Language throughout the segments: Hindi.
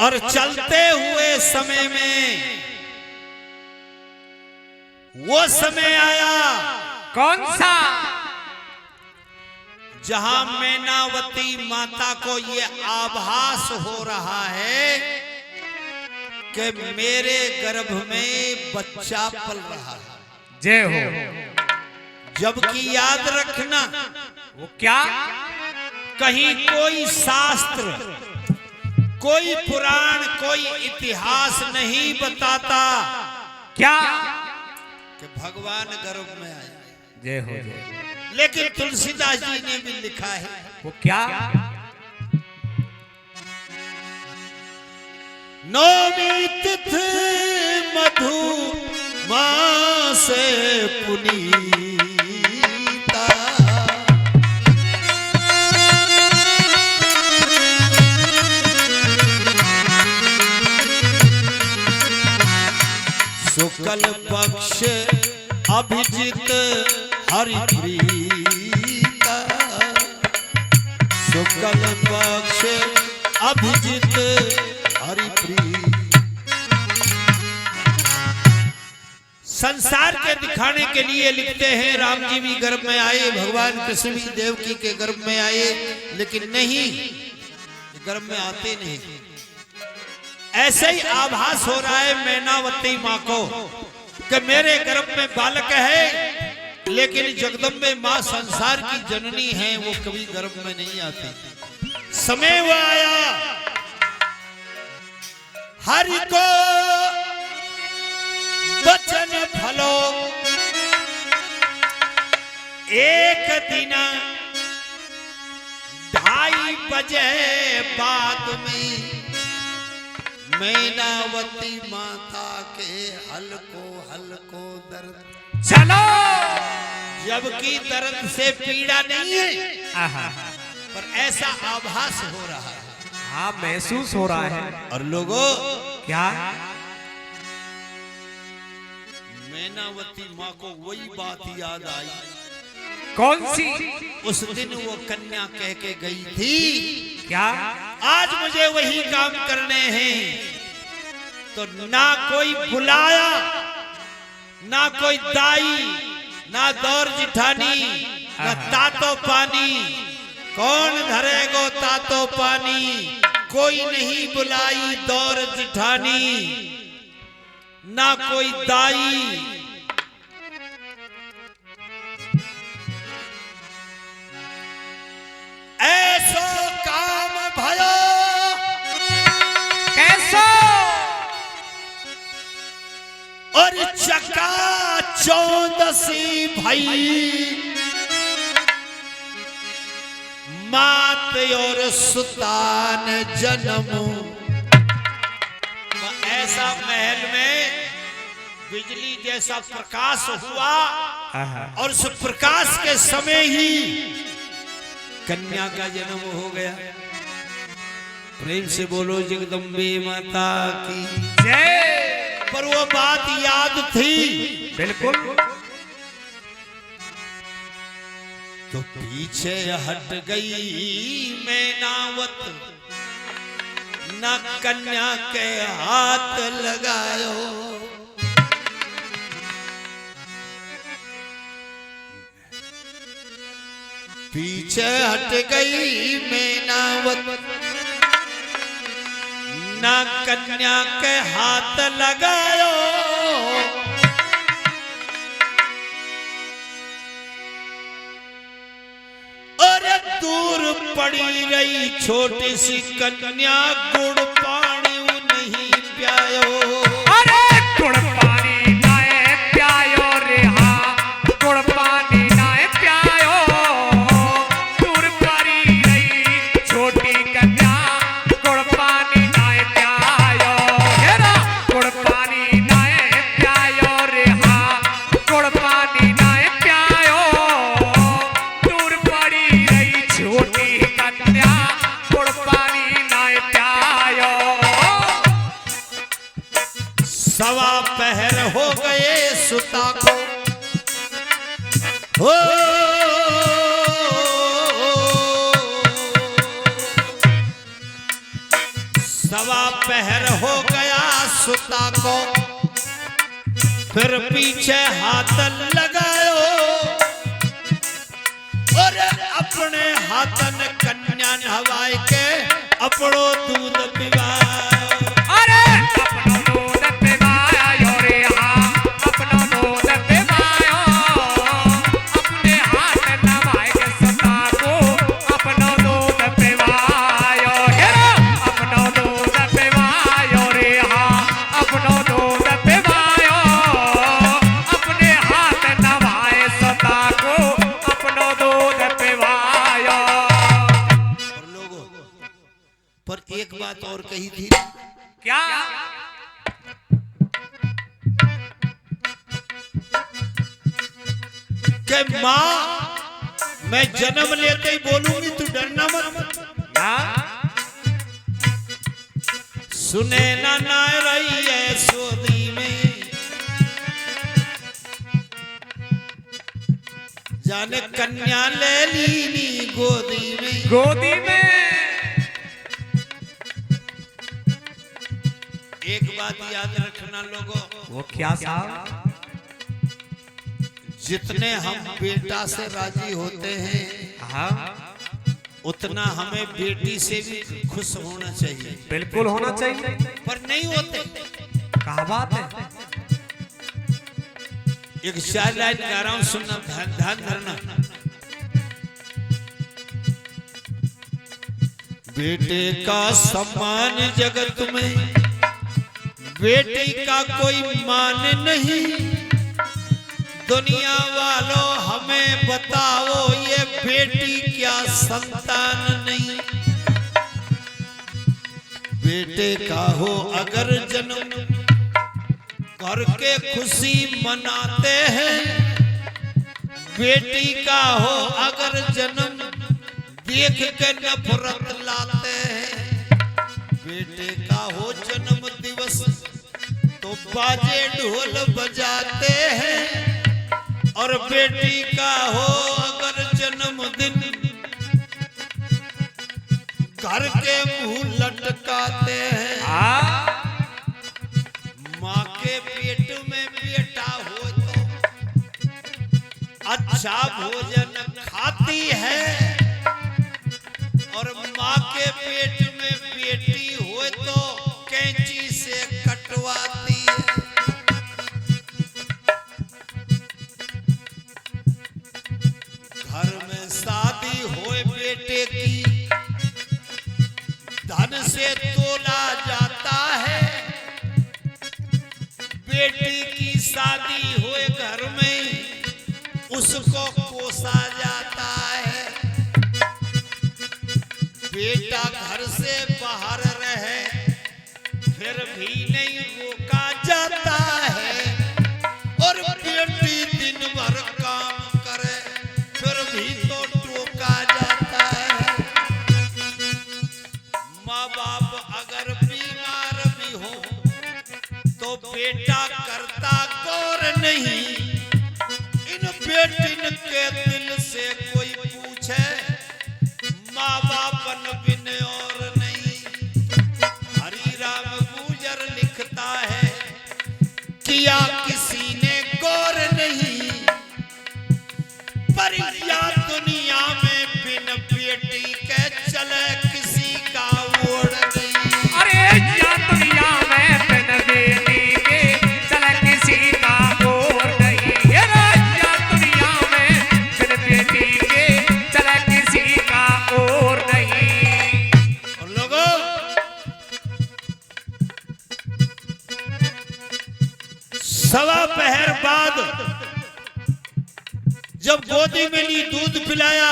और चलते हुए समय में वो समय आया, कौन सा? जहां मैनावती माता को ये आभास हो रहा है कि मेरे गर्भ में बच्चा पल रहा है। जय हो। जबकि याद रखना, वो क्या? कहीं कोई शास्त्र, कोई पुराण, कोई इतिहास नहीं बताता क्या? कि भगवान गर्भ में आए। जय हो जय। लेकिन तुलसीदास जी ने भी लिखा है, वो क्या? नौमी तिथि मधु मास पुनीता, शुक्ल पक्ष अभिजित हरिप्रीता, शुक्ल पक्ष अभिजित हरिप्रीत। संसार के दिखाने के लिए लिखते हैं राम जी भी गर्भ में आए, भगवान कृष्ण भी देवकी के गर्भ में आए, लेकिन नहीं, गर्भ में आते नहीं। ऐसे ही आभास हो रहा है मैनावती माँ को कि मेरे गर्भ में बालक है, लेकिन जगदम्बे माँ संसार की जननी है, वो कभी गर्भ में नहीं आती। समय वो आया, हरि को बचन फलो, एक दिन 2:30 बजे बाद में मैनावती माता के हल्को हल्को दर्द, चलो। जबकि दर्द से पीड़ा नहीं है, पर ऐसा आभास हो रहा है। हाँ, महसूस हो रहा है। और लोगों, क्या? मैनावती माँ को वही बात याद आई। कौन सी? उस दिन वो कन्या कह के गई थी, क्या? आज मुझे वही काम करने हैं। तो ना कोई बुलाया, ना कोई दाई, ना दौर जिठानी, ना तातो पानी। कौन धरेगो तातो पानी? कोई नहीं बुलाई दौर जिठानी, ना कोई दाई। ऐसो काम भयो, कैसो? और चका चौदसी भई, मात और सुतान जन्मो। ऐसा महल में बिजली जैसा प्रकाश हुआ, और उस प्रकाश के समय ही कन्या का जन्म हो गया। प्रेम से बोलो जगदम्बे माता की जय। पर वो बात याद थी, बिल्कुल। तो पीछे हट गई मैनावत, न कन्या के हाथ लगायो। पीछे हट गई मैनावत, न कन्या के हाथ लगायो। और दूर पड़ी रही छोटी सी कन्या, गुड़ पानी नहीं प्यायो। अरे गुड़ पानी नाए प्यायो रे, हाँ गुड़ पानी नाए प्यायो। दूर पड़ी रही छोटी कन्या, गुड़ पानी नाए प्यायो। हेरा गुड़ पानी नाए प्यायो रे, हाँ गुड़ पानी नाए प्यायो। दूर पड़ी रही छोटी कन्या, गुड़ पानी नाए प्यायो। सवा पहर हो गए सुता को, हो सवा पहर हो गया सुता को, फिर पीछे हाथ लगायो और अपने हाथन कन्या नहवाए के अपनो दूध पिवायो। अरे अपनो दूध पिवायो रे हाँ, अपनो दूध पिवायो, अपने हाथ नवाए के सता को अपनो दूध पिवायो। हेरो अपनो दूध पिवायो रे हाँ, अपनो दूध पिवायो, अपने हाथ नवाए सता को अपनो दूध पिवायो। और लोगों पर एक बात और कही थी, क्या? कि माँ मैं जन्म लेते ही बोलूंगी तू डरना मत, सुने ना ना रही है सोदी में, जाने कन्या ले लीनी गोदी में। गोदी में एक बात याद रखना लोगों, वो क्या साहब? जितने हम बेटा से राजी होते हैं हाँ उतना हमें बेटी से भी खुश होना चाहिए। बिल्कुल होना चाहिए, पर नहीं होते। क्या बात है? एक चार लाइन गा रहा हूं, सुनना, ध्यान धरना। बेटे का सम्मान जगत में, बेटी का कोई मान नहीं, दुनिया वालों हमें बताओ ये बेटी क्या संतान नहीं। बेटे का हो अगर जन्म घर के खुशी मनाते हैं, बेटी का हो अगर जन्म देख के नफरत लाते हैं। बेटे का हो जन्म दिवस तो बाजे ढोल बजाते हैं, और बेटी का हो अगर जन्मदिन घर के मुंह लटकाते हैं। माँ के पेट में बेटा हो तो अच्छा भोजन खाती है, और माँ के पेट में बेटी हो तो कैंची से कटवाती है। घर में शादी होए बेटे की धन से तोला जाता है, बेटी की शादी होए घर में उसको पोसा जाता है। बेटा घर से बाहर रहे फिर भी नहीं रोका जाता है, और बेटी दिन भर काम करे फिर भी तो टोका जाता है। माँ बाप अगर बीमार भी हो तो बेटा करता गौर नहीं, इन बेटिन के दिल से कोई पूछे माँ बापन बिन और नहीं। हरि राम गुजर लिखता है, किया किसी ने गौर नहीं, पर या दुनिया में बिन बेटी के चले किसी का ओढ़ नहीं। अरे या दुनिया में बिन बेटी के चले किसी का ओढ़ नहीं। ये या दुनिया में बिन बेटी के चले किसी का ओढ़ नहीं। और लोगों सवा पहर बाद जब गोदी में ली दूध पिलाया,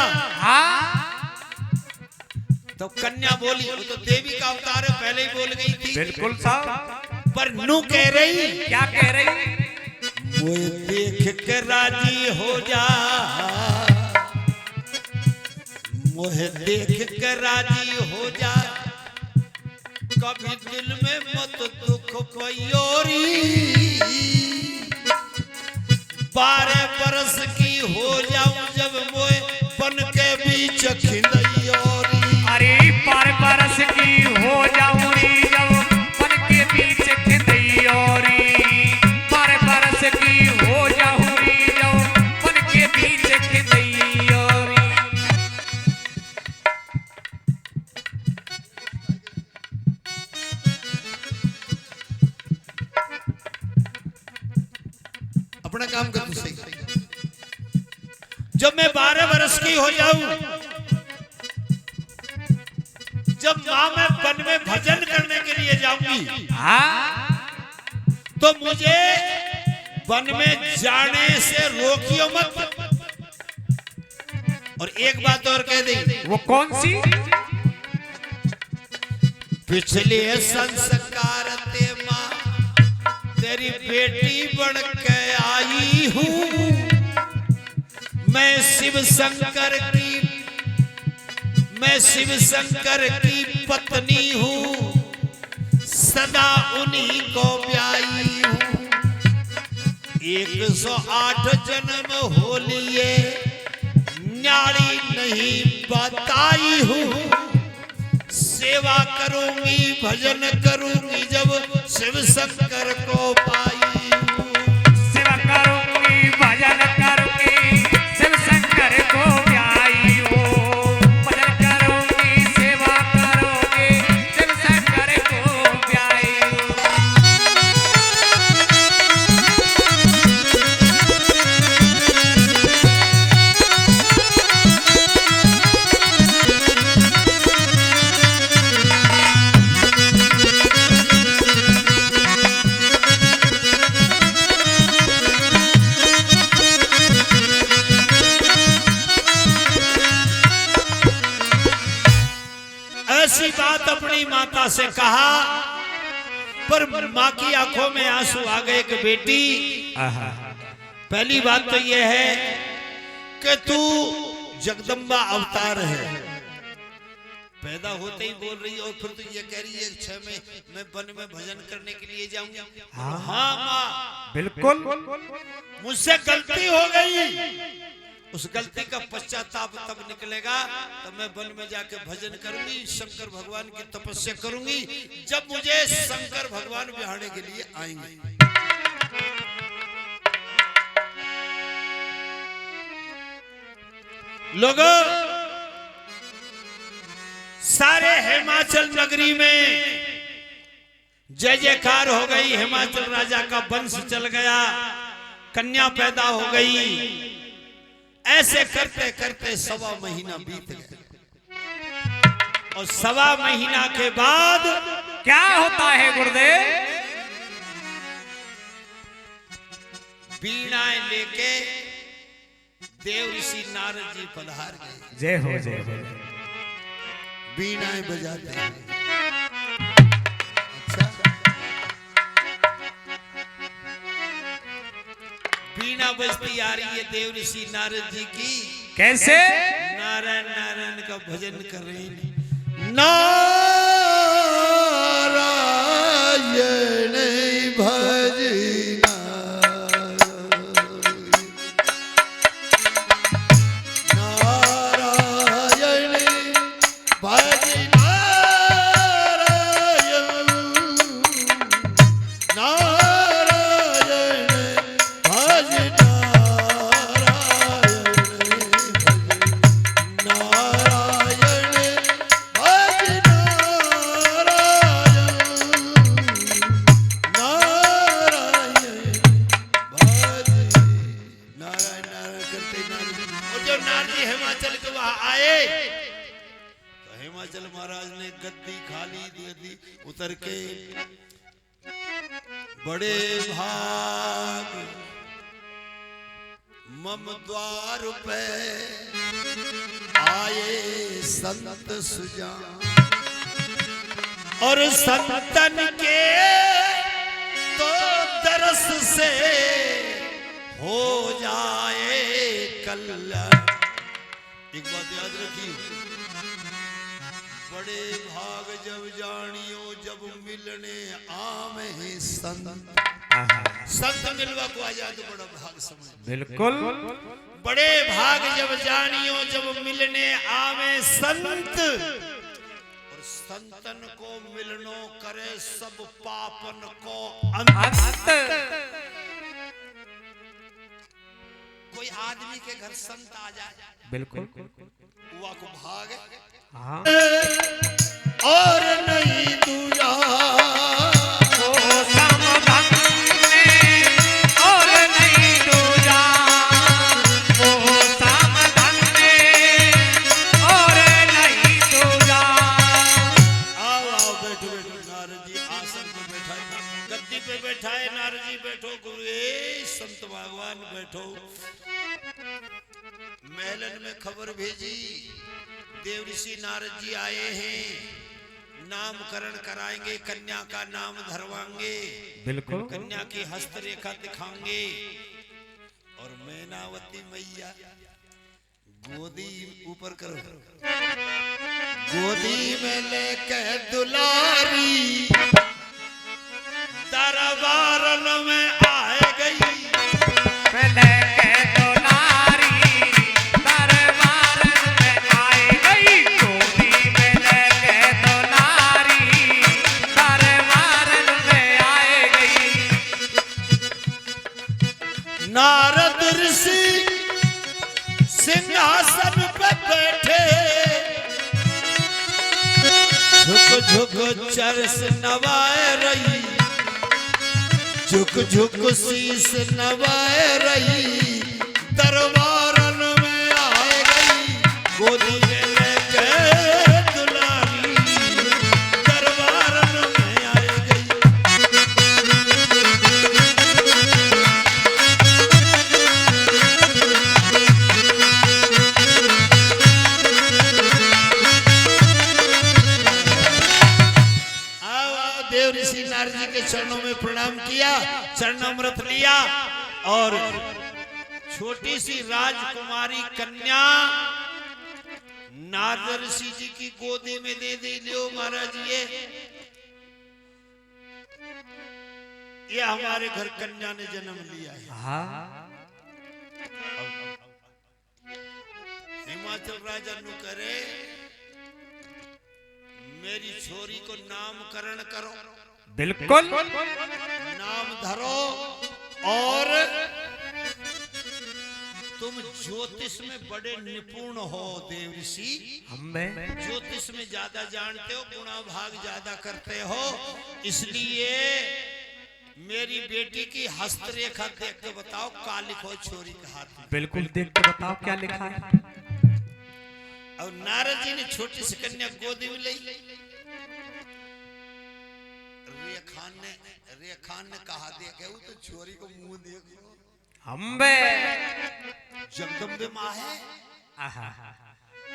तो कन्या बोली, वो तो देवी का अवतार है, पहले ही बोल गई थी। बिल्कुल साहब। पर नू कह रही, क्या कह रही? वो देख के राजी हो जा, मोहे देख के राजी हो जा, कभी दिल में मत दुख पयोरी। 12 बरस की हो जाऊं जब मोए बन के बीच खिलैयोरी। अरे 12 बरस की हो जाऊं काम कर तू सही। जब मैं 12 वर्ष की हो जाऊं, जब मां मैं वन में भजन करने के लिए जाऊंगी, तो मुझे वन में जाने से रोकियो मत। और एक बात और कह दी, वो कौन सी? पिछले संस्कार ते मां तेरी बेटी बन के आई हूं। मैं शिव शंकर की पत्नी हूँ, सदा उन्हीं को ब्याई हूँ। 108 जन्म हो लिए, न्यारी नहीं बताई हूँ। सेवा करूंगी, भजन करूंगी, जब शिव शंकर को पाई हूँ। सेवा करूंगी, भजन करूंगी, शिव शंकर को ब्याई हो। भजन करूंगी, सेवा करूंगी, शिव शंकर को ब्याई हो। ऐसी बात अपनी माता से कहा, पर माँ की आंखों में आंसू आ गए कि बेटी, पहली बात तो यह है कि तू जगदम्बा अवतार है। पैदा होते ही बोल रही है और फिर तू ये कह रही है 6 में मैं वन में भजन करने के लिए जाऊंगी। हाँ माँ, बिल्कुल मुझसे गलती हो गई। उस गलती का पश्चाताप तब निकलेगा तब मैं वन में जाके भजन करूंगी, शंकर भगवान की तपस्या करूंगी, जब मुझे शंकर भगवान बिहारने के लिए आएंगे। लोगों, सारे हिमाचल नगरी में जय जयकार हो गई। हिमाचल राजा का वंश चल गया, कन्या पैदा हो गई। ऐसे करते करते 1.25 महीना बीत गया और 1.25 महीना के बाद क्या होता है गुरुदेव? वीणाएं लेके देव ऋषि नारद जी पधार गए। जय हो, जय हो। वीणाएं बजाते हैं। वीणा बजती आ रही है देव ऋषि नारद जी की। कैसे? नारायण नारायण का भजन कर रहे हैं। नारायण भजना, नारायण भजना, हिमाचल के वहां आए तो हिमाचल महाराज ने गद्दी खाली दे दी, उतर के बड़े भाग मम द्वार पे आए संत सुजान, और संतन के तो दरस से हो जाए कल्याण। एक बात याद रखिए, बड़े भाग जब जानियो जब मिलने आमे संत। संत मिलवा को आ जाए तो बड़ा भाग समझ। बिल्कुल। बड़े भाग जब जानियो जब मिलने आवे संत, और संतन को मिलनो करे सब पापन को अंत। कोई आदमी के घर संत आ जाए, बिल्कुल, हुआ को भाग। हाँ। और नहीं दूजा ओ समभंग में और नहीं दूजा। बैठो बैठो नारद जी आसन पे बैठा है, गद्दी पे बैठा है नारद जी बैठो, गुरु संत भगवान बैठो। महलन में खबर भेजी देव ऋषि नारद जी आए हैं, नामकरण कराएंगे, कन्या का नाम धरवाएंगे, बिल्कुल कन्या की हस्तरेखा दिखाएंगे। और मैनावती मैया गोदी ऊपर करो, गोदी में लेके दुलारी दरबारन में आए गई, पहले के दुलारी दरबारन में आए गई, गोदी में लेके दुलारी दरबारन में आए गई। नारद ऋषि सिंहासन पे बैठे, झुक झुक चरस नवाए रही, झुक झुक शीस नवाए रही, दरबारन में आए गई, गोदी में लेके दुलारी दरबारन में आए गई। देव ऋषि नारद जी के चरणों में प्रणाम किया, चरणामृत लिया और छोटी सी राजकुमारी कन्या नारद ऋषि जी की गोदी में दे दी। लियो महाराज ये हमारे घर कन्या ने जन्म लिया है। हाँ हिमाचल राजा नु करे मेरी छोरी को नामकरण करो, बिल्कुल नाम धरो, और तुम ज्योतिष में बड़े निपुण हो देव ऋषि, हमें ज्योतिष में ज्यादा जानते हो, गुणा भाग ज्यादा करते हो, इसलिए मेरी बेटी की हस्तरेखा देख के बताओ क्या लिखो छोरी के हाथ में। बिल्कुल देख के बताओ क्या लिखा है। और नारद जी ने छोटी सी कन्या गोदी में ली, रेखान ने कहा देखे वो तो छोरी को मुंह देखो, जगदम्बे माँ है,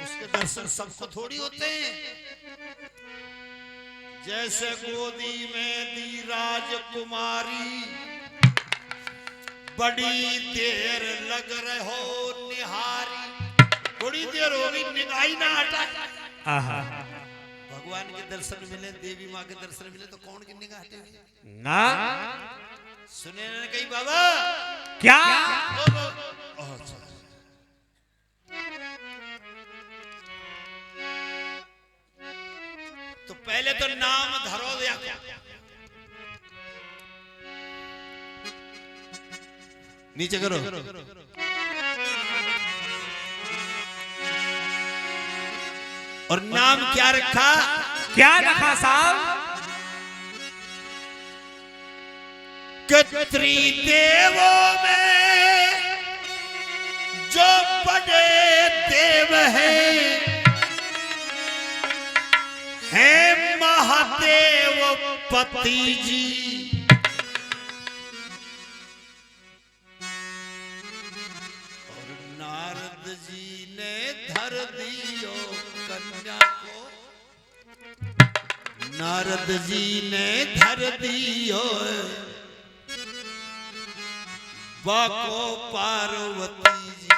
उसके दर्शन सबको थोड़ी होते हैं। जैसे गोदी में दी राजकुमारी, बड़ी देर लग रहे हो निहारी, थोड़ी देर हो गई निगाह ना हटा। भगवान के दर्शन मिले, देवी माँ के दर्शन मिले तो कौन की निगाह हटेगी ना। सुने ना कहीं बाबा क्या अच्छा। तो पहले तो नाम धरो दिया, नीचे करो, और नाम क्या रखा? क्या रखा साहब? त्रिदेवों में जो बड़े देव हैं महादेव पति जी, और नारद जी ने धर दियो कन्या को, नारद जी ने धर दियो बाको पार्वती जी।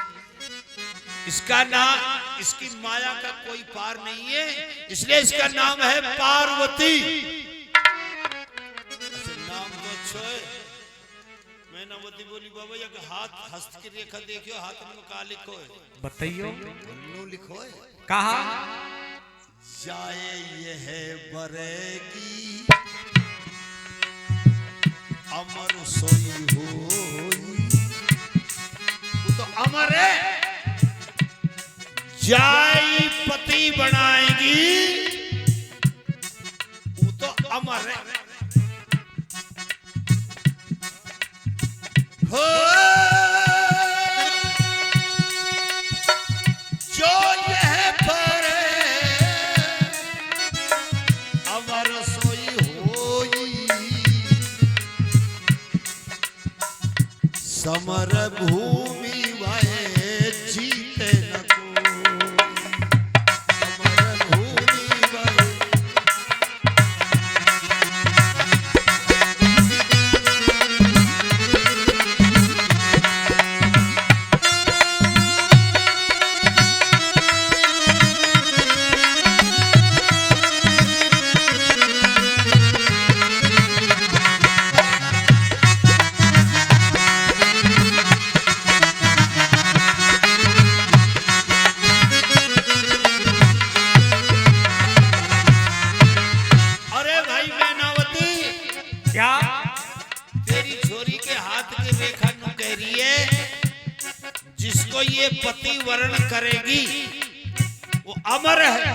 इसका नाम, इसकी माया का कोई पार नहीं है, इसलिए इसका नाम है पार्वती। अच्छा नाम तो अच्छा है। मैनावती बोली बाबा ये हाथ हस्त की रेखा देखियो, हाथ में का लिखो है? बताइयो। नो लिखो है। कहा जाए यह बरेगी अमर सोई होई, तो अमर है, जाई पति बनाएगी वो तो अमर है। हो जो यह पर अमर समर भूमि भये जीते न कोई। समर भूमि भये। क्या तेरी छोरी के हाथ की रेखा नु कह रही है जिसको ये पति वर्ण करेगी वो अमर है,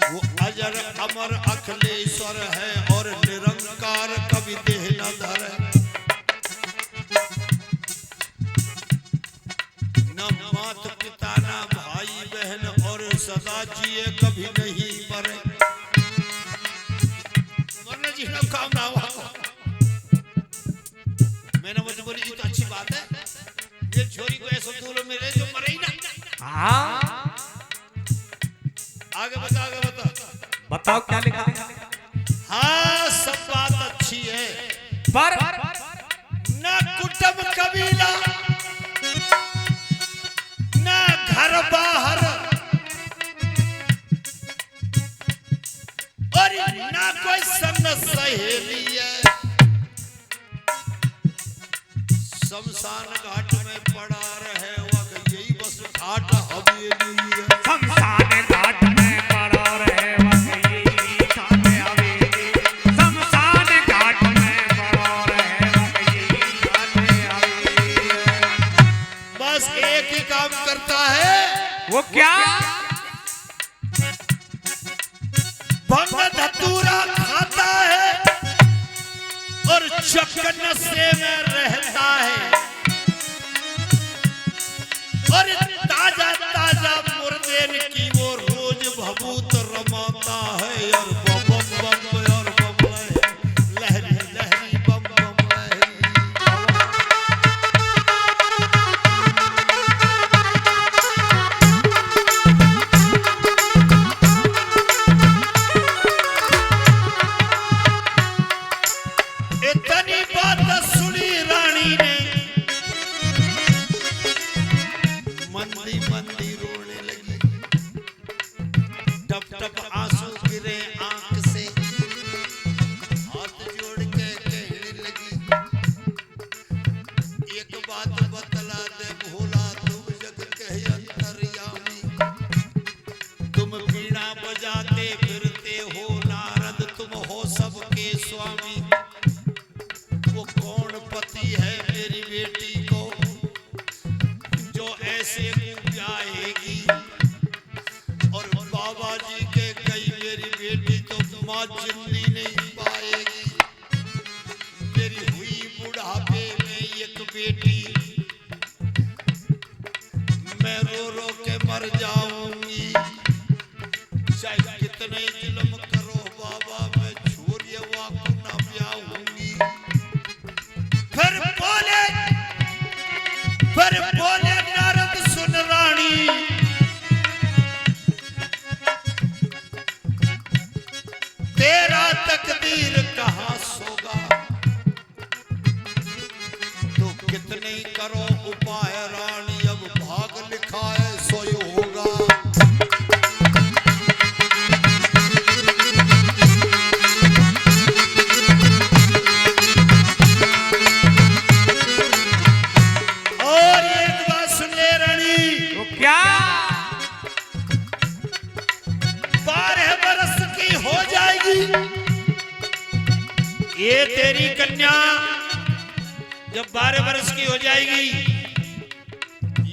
वो अजर अमर अखिलेश्वर है और निरंकार कभी देह न धरे। न मात पिता न भाई बहन और सदा जिए कभी नहीं मरे। काम ना हुआ। मैंने मुझे बोली ये तो अच्छी बात है, ये छोरी को ऐसा दूल्हा मिले जो मरे ही ना। हाँ आगे बता बताओ क्या लिखा। हाँ सब बात अच्छी है पर ना कुटुंब कबीला ना घर बाहर और ना कोई संग सहेली है। शमशान घाट में पड़ा रहे वक्त यही बस घाट हवेली है। शमशान घाट में पड़ा रहे वक्त यही घाट हवेली। शमशान घाट में पड़ा रहे वक्त यही घाट हवेली। बस एक ही काम करता है। वो क्या? भंग धतूरा खाता है और चकनसे में रहता है और ताजा ताजा मुर्दे की वो रोज भभूत रमाता है और बम बम और बम लहरी लहरी बम बम लहरी। इतनी बात सुनी रानी ने मंदी मंदी रोने लगी। टप टप आंसू गिरे आंख से, हाथ जोड़ के कहने लगी एक बात बतला दे भोला तुम जग के अंतर्यामी। तुम वीणा बजाते फिरते हो नारद तुम हो सबके स्वामी। वो कौन पति है मेरी बेटी को जो ऐसे जाएगी और बाबा जी के कई मेरी बेटी तो माँ जिंदगी नहीं पाएगी। मेरी हुई बुढ़ापे में एक बेटी मैं रो रो के मर जाऊंगी। चाहे कितने जुल्म करो बाबा मैं छोरिया वाकू ना ब्याहूंगी। फिर बोले नारद सुन रानी तेरा तकदीर कहाँ सोगा। तो कितने करो उपाय रानी अब भाग लिखा है सोई होगा। क्या? 12 बरस की हो जाएगी ये तेरी कन्या। जब 12 बरस की हो जाएगी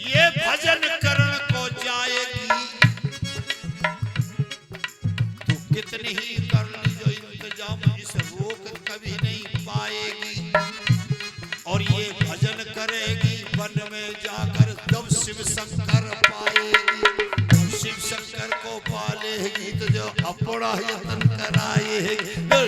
ये भजन करण को जाएगी। तो कितनी ही कर ली जो इंतजाम इस रोक कभी नहीं पाएगी। और ये भजन करेगी वन में जाकर तब शिव शंकर पाएगी। और शिव शंकर को पालेगी तो जो अपना यत्न कराएगी। और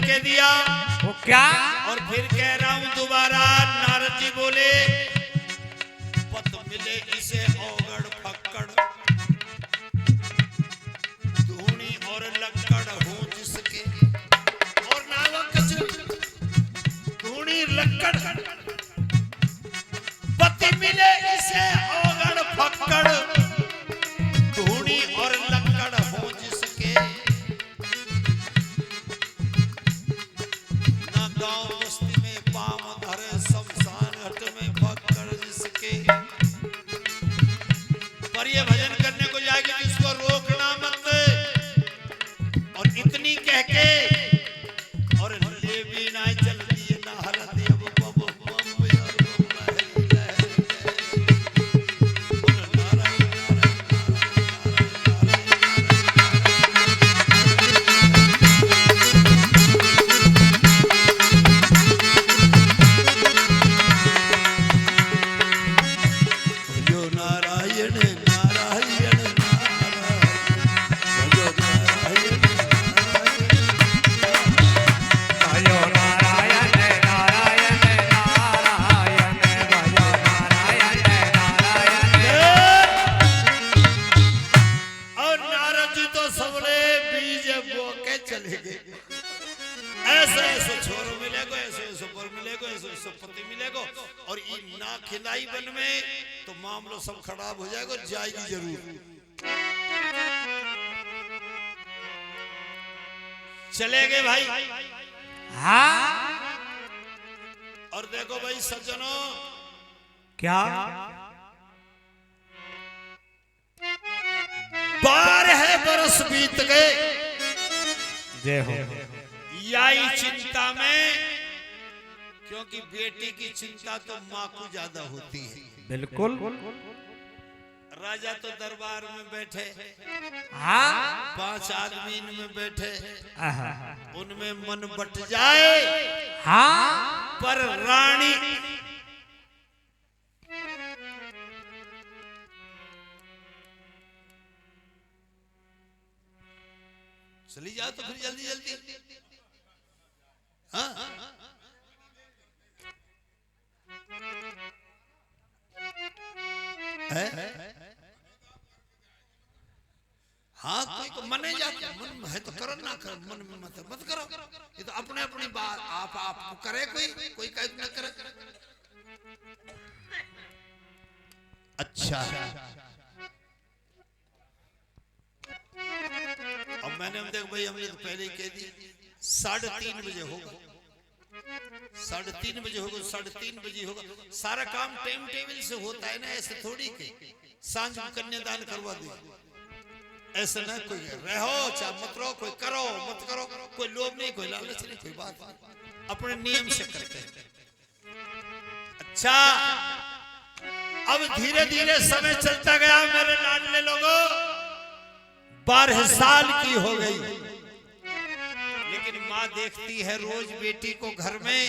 के दिया। वो क्या? और फिर कह रहा हूं दोबारा, नारद जी बोले पत मिले इसे औगड़ फक्कड़, धूनी और लक्कड़ हो जिसके, और नावक धूनी लक्कड़, पति मिले इसे औगड़ फक्कड़, धूनी और लक्कड़ हो जिसके, न गांव बस्ती में पाम धरे, शमशान घाट में फक्कड़ जिसके। पर ये भजन करने को जाएगी तो इसको रोकना मत, और इतनी कह के और ले भी ना चल दिए ना हरत अब बब बम यार और ये ना खिलाई बन में तो मामला सब खराब हो जाएगा, जाएगी जरूर। चले गए भाई। हाँ। और देखो भाई सज्जनों, क्या? 12 बरस बीत गए। जय हो। यही चिंता में, क्योंकि बेटी की चिंता तो माँ को ज्यादा होती है। बिल्कुल। राजा तो दरबार में बैठे, हाँ, 5 आदमी में बैठे, आहा, उनमें मन बट जाए, हाँ, पर रानी चली जाओ तो फिर जल्दी जल्दी, हाँ है? हाँ, कोई को मने जाता मन है तो करो, ना करो मन में मत करो। ये तो अपने अपनी बात आप करे, कोई कहीं ना करे। अच्छा, अब मैंने देख भाई, हमने तो पहले ही कह दी 3:30 बजे होगा, 3:30 बजे होगा, 3:30 बजे होगा। सारा काम टाइम टेबल से होता है ना, ऐसे थोड़ी के सांझ को कन्यादान करवा दे, ऐसा ना कोई रहो चाहे मत रहो, कोई करो मत करो, कोई लोभ नहीं, कोई लालच नहीं, कोई बात नहीं, अपने नियम से करते हैं। अच्छा, अब धीरे धीरे समय चलता गया मेरे लाडले लोगों, 12 साल की हो गई, लेकिन माँ देखती है रोज बेटी को घर में।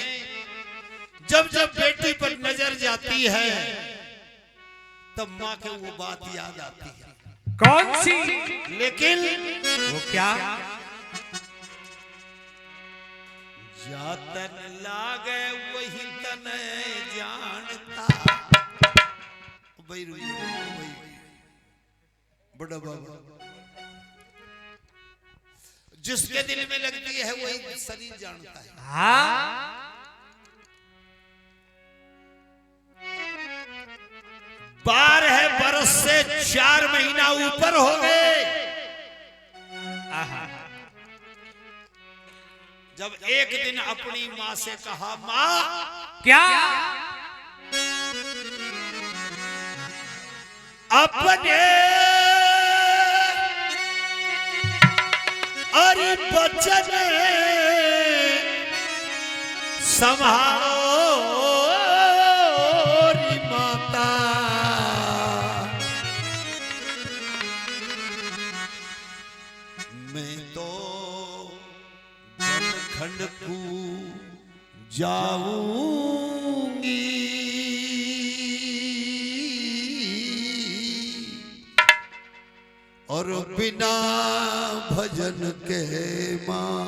जब जब बेटी पर नजर जाती है तब माँ के वो बात याद आती है। कौन सी? लेकिन वो क्या? जातन लागे वही तन जानता, बड़ा बाबा जिसके दिल में लगती है वही शरीर जानता है। हाँ, 12 बरस से 4 महीना ऊपर हो गए, जब एक दिन अपनी माँ से कहा, माँ क्या? अपने अरे बचन संभालो री माता, मैं तो खंड को जाऊंगी, और बिना भजन के मां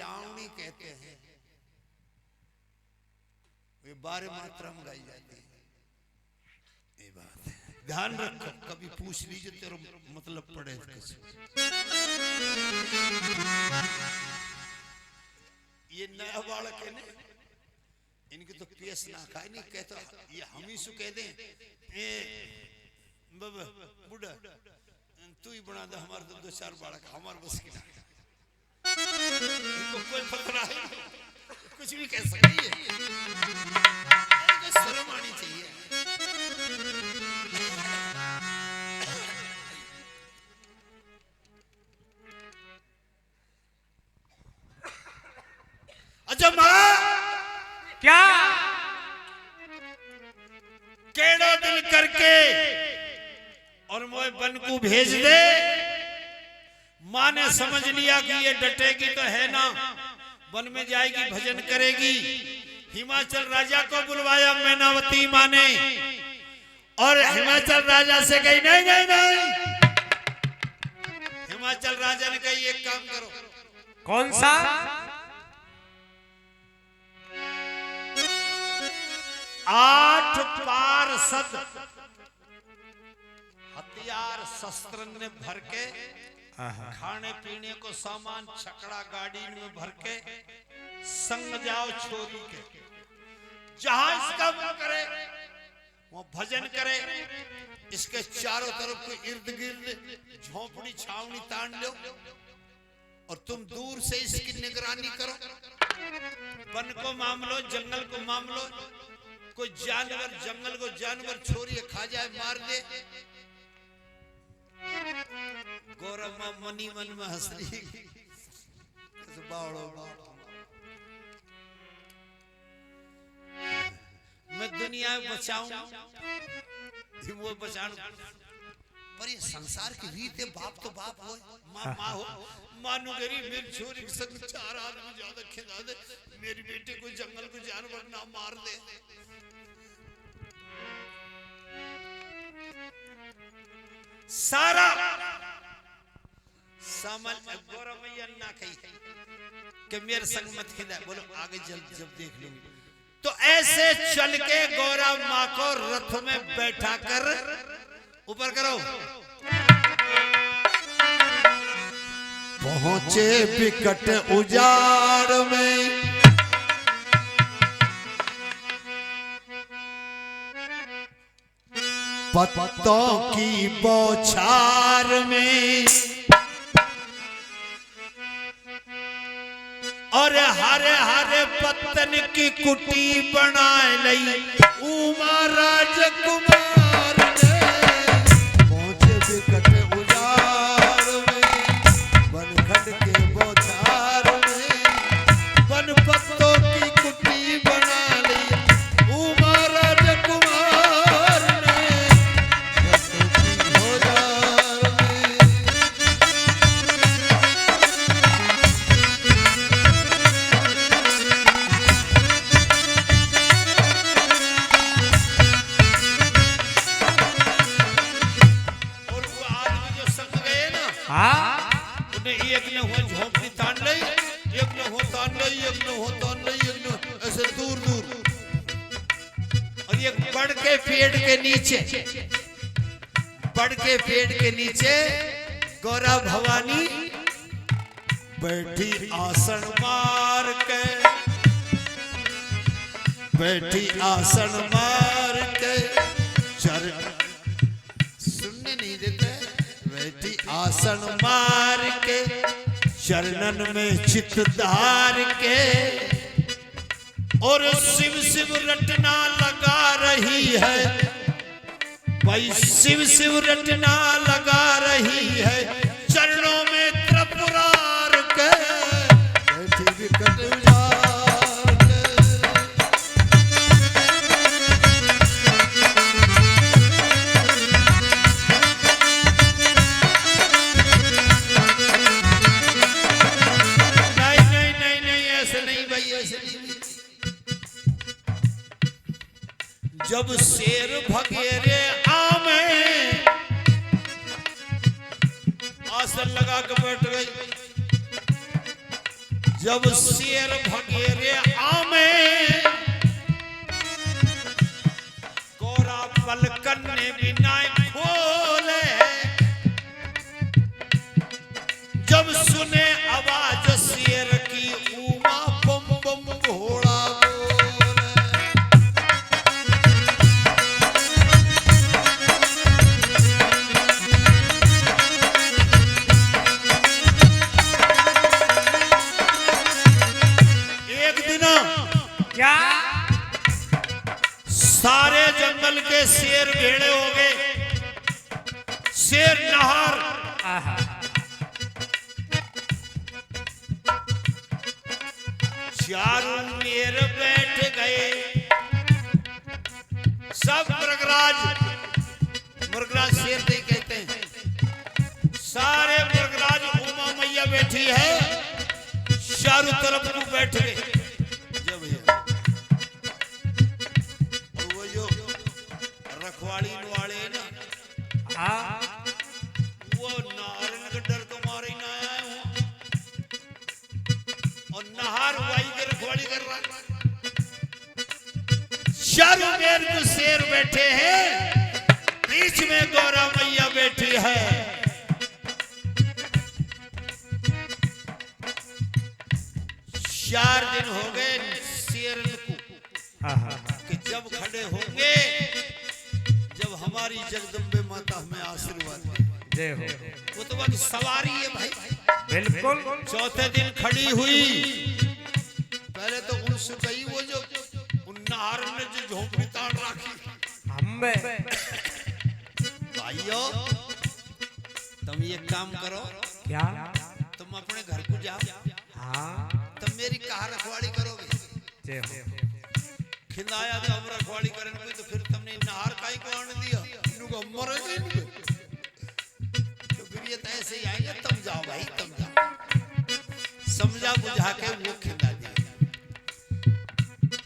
लावणी कहते हैं, वे 12 मात्रा में गाई जाती है। ये बात है, ध्यान रखो, कभी पूछ लीजिए तेरा मतलब पड़े कैसे। ये नया बालक है ना, इनकी तो पेश ना खाए नहीं कहता, ये हम ही सु कह दें बाबा बुढ़ा तू ही बना दे, हमारे तो 2-4 बालक हमारे बस की ना, इनको कोई फतरा है, कुछ भी कह सकती है, शर्म आनी चाहिए। अच्छा मां क्या केड़ो दिल करके और मोए बन को भेज दे। माँ ने समझ लिया कि ये डटेगी तो है ना, वन में जाएगी भजन करेगी। हिमाचल राजा को बुलवाया मैनावती माँ ने, और हिमाचल राजा से कही नहीं नहीं नहीं। हिमाचल राजा ने कही एक काम करो। कौन सा? 8 पार्षद हथियार शस्त्र ने भर के, खाने पीने को सामान छकड़ा गाड़ी में भर के संग जाओ छोरी के, जहां इसका मन करे वो भजन करे। इसके चारों तरफ को इर्द गिर्द झोपड़ी छावनी तान लो, और तुम दूर से इसकी निगरानी करो। वन को माम लो, जंगल को माम लो, कोई जानवर जंगल को जानवर छोरी खा जाए मार दे। गौरव मां मनी मन में हंस रही, मैं दुनिया बचाऊं, वो बचाऊं, पर ये संसार की रीत है। बाप तो बाप हो, माँ माँ हो। मानो गरी मेरी छोरी के संग 4 आदमी ज्यादा खिला दे, मेरी बेटी को जंगल को जानवर ना मार दे। सारा सामान गौरव मैया ना कही कि मेरे संग मत खिला, बोलो आगे जब देख लूंगी। तो ऐसे चल के गौरव माँ को रथ में बैठा कर ऊपर करो, पहुंचे विकट उजाड़ में, पत्तों की बौछार में, और हरे हरे पत्तन की कुटी बनाए लई उमा राजकुमार ने। पहुंचे विकट उजाड़ में, बनखंड के बौछार में, बन पत्तों की कुटी बना ली उमा राजकुमार ने। एक ने हुआ झोंपड़ी तान ली, एक ने हो तान ली, एक ने हो तान ली, एक ने ऐसे दूर दूर, और एक बड़ के पेड़ के नीचे, बड़ के पेड़ के नीचे गौरा भवानी बैठी आसन मार के, बैठी आसन मार के, सुनने नहीं देते, बैठी आसन मार के, चरणन में चित धार के, और शिव शिव रटना लगा रही है भाई, शिव शिव रटना लगा रही है, चरणों में त्रिपुरार के, बैठी विकट उजाड़ के। जब शेर भगेरे आमे, आसन लगा के बैठ गई, जब शेर भगेरे आमे कोरा पलकन ने बिना खोले, जब सुने आवाज शेर की उमा बम बम घोड़ा बोले। एक दिन क्या सारे जंगल के शेर भेड़े हो गए, शेर नहर आहा चारों मेर बैठ गए। सब मृगराज, मृगराज शेर नहीं कहते हैं, सारे मृगराज उमा मैया बैठी है, चारों तरफ को बैठ गए। जब और वो जो रखवाड़ी वाले है ना, हाँ वो नारंग के डर को मारे ना आए हो, और नहार वाई के रखवाड़ी कर रहा है। चारों मेर को शेर बैठे हैं, बीच में गौरा मैया बैठी है। 4 दिन हो गए शेर को कि जब खड़े होंगे, जब हमारी जगदम्बे माता हमें आशीर्वाद दे। जय हो। वो तो बाकी सवारी है भाई। बिल्कुल। चौथे दिन खड़ी हुई, पहले तो उनसे कही वो जो उन्नार ने जो झोंपड़ी ताड़ रखी, हम्बे भाइयों तुम ये काम करो, क्या तुम अपने घर को जाओ, हाँ तुम मेरी कहा रखवाड़ी करोगे। जय हो। खिलाया तो हम रखवाड़ी करने को, तो फिर तुमने नहार काई को आने दिया, इनको मरे गए इनको। तो फिर ये तो ऐसे ही आएंगे, तुम जाओ भाई तुम जाओ। समझा बुझा के वो खिला दिया।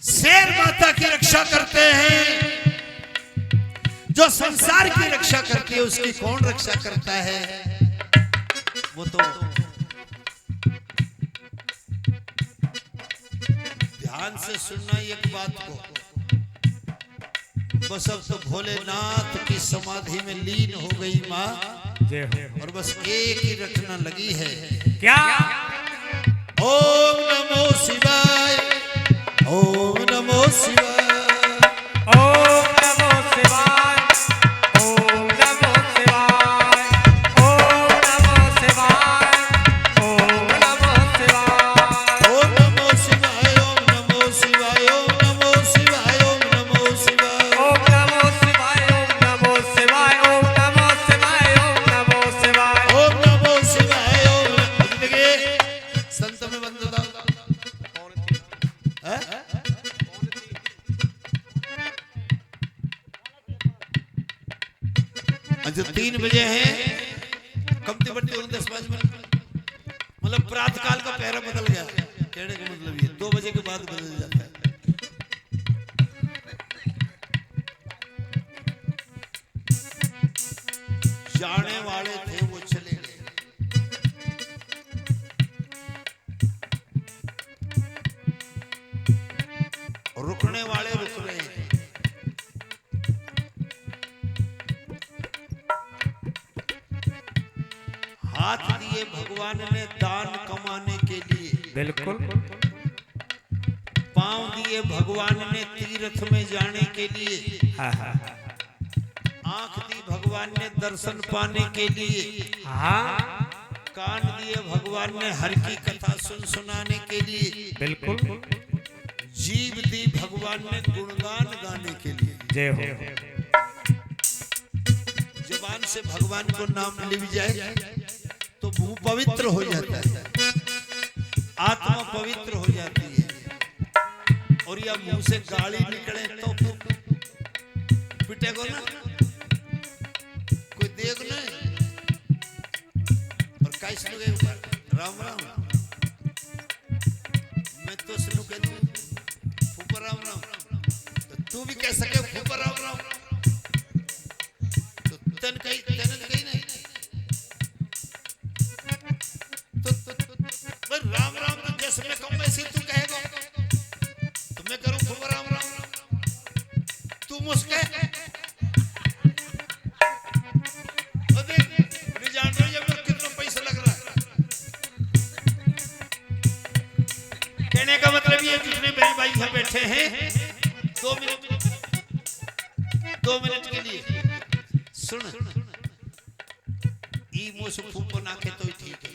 शेर माता की रक्षा करते हैं, जो संसार की रक्षा करती है उसकी कौन रक्षा करता है? वो तो ध्यान से सुनना एक बात को। बस अब तो भोलेनाथ की समाधि में लीन हो गई माँ, जय हो। और बस एक ही रटना लगी है, क्या ओम नमो शिवाय, ओम नमो शिवाय, ओम नमो शिवाय, ओम नमो शिवाय, ओम नमो शिवाय, ओम नमो शिवाय, ओम नमो शिवाय, ओम नमो शिवाय, ओम नमो शिवाय, ओम नमो शिवाय, ओम नमो शिवाय, ओम नमो शिवाय, ओम नमो शिवाय, ओम नमो शिवाय, ओम नमो शिवाय, ओम। देखिए संत में बंदता है, जो 3 बजे हैं, कमती बट्टी 10-5 मिनट, मतलब प्रातः काल का पहरा बदल गया। कहने का मतलब ये 2 बजे के बाद बदल जाता है। जाने वाले थे वो चले गए, रुकने वाले रुक रहे हैं। हाथ दिए भगवान ने दान कमाने के लिए, बिल्कुल। पांव दिए भगवान ने तीर्थ में जाने के लिए, हाँ हाँ आंख दी भगवान ने दर्शन पाने के लिए, हाँ कान दिए भगवान ने हर की कथा सुनाने के लिए, बिल्कुल। जीव दी भगवान ने गुणगान गाने के लिए। जय हो। जुबान से भगवान को नाम लिख जाए तो मुंह पवित्र हो जाता है, आत्मा पवित्र हो जाती है। और या मुंह से गाली निकले तो पिटे को ना कोई देख ना, और कैसे लोग ऊपर राम राम, मैं तो सुनू कहती हूँ फूफा राम राम, तो तू भी कह सके फूफा राम राम, तो तन कहीं नहीं, तो राम राम तो जैसे लिए जितने बहन भाई यहाँ बैठे हैं 2 मिनट के लिए सुन ई मोस फूको नाखे तो ठीक है।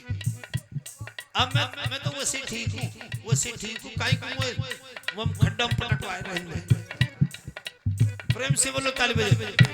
अब मैं तो वैसे ठीक हूँ काई को हम खड्डम पटकवाए रहेंगे। प्रेम से बोलो ताली बजाओ।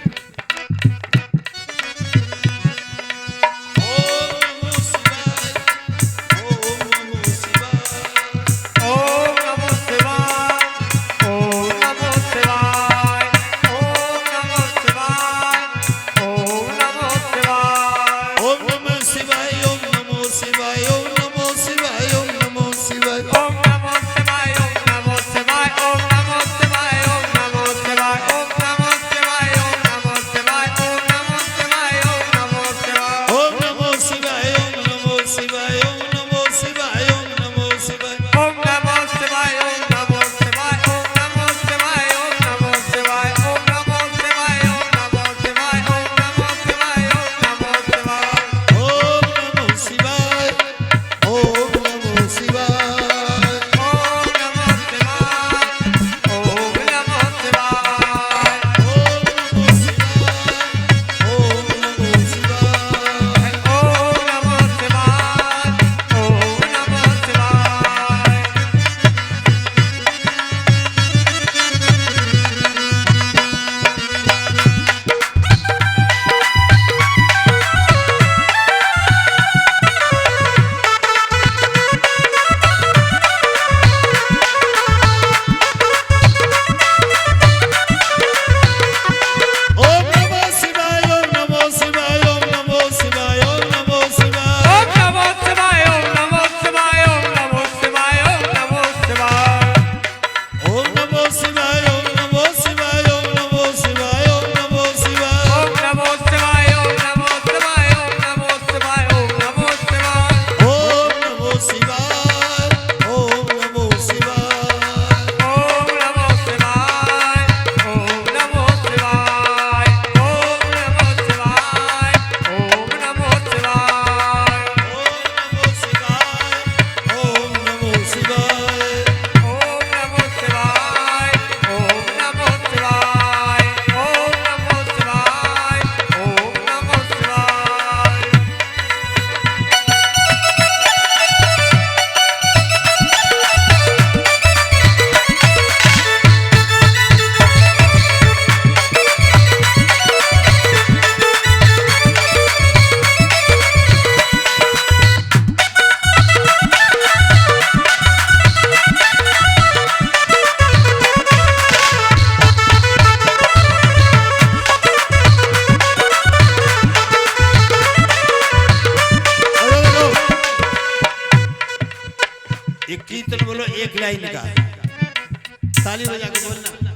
एक लाइन का ताली बजा के बोलना।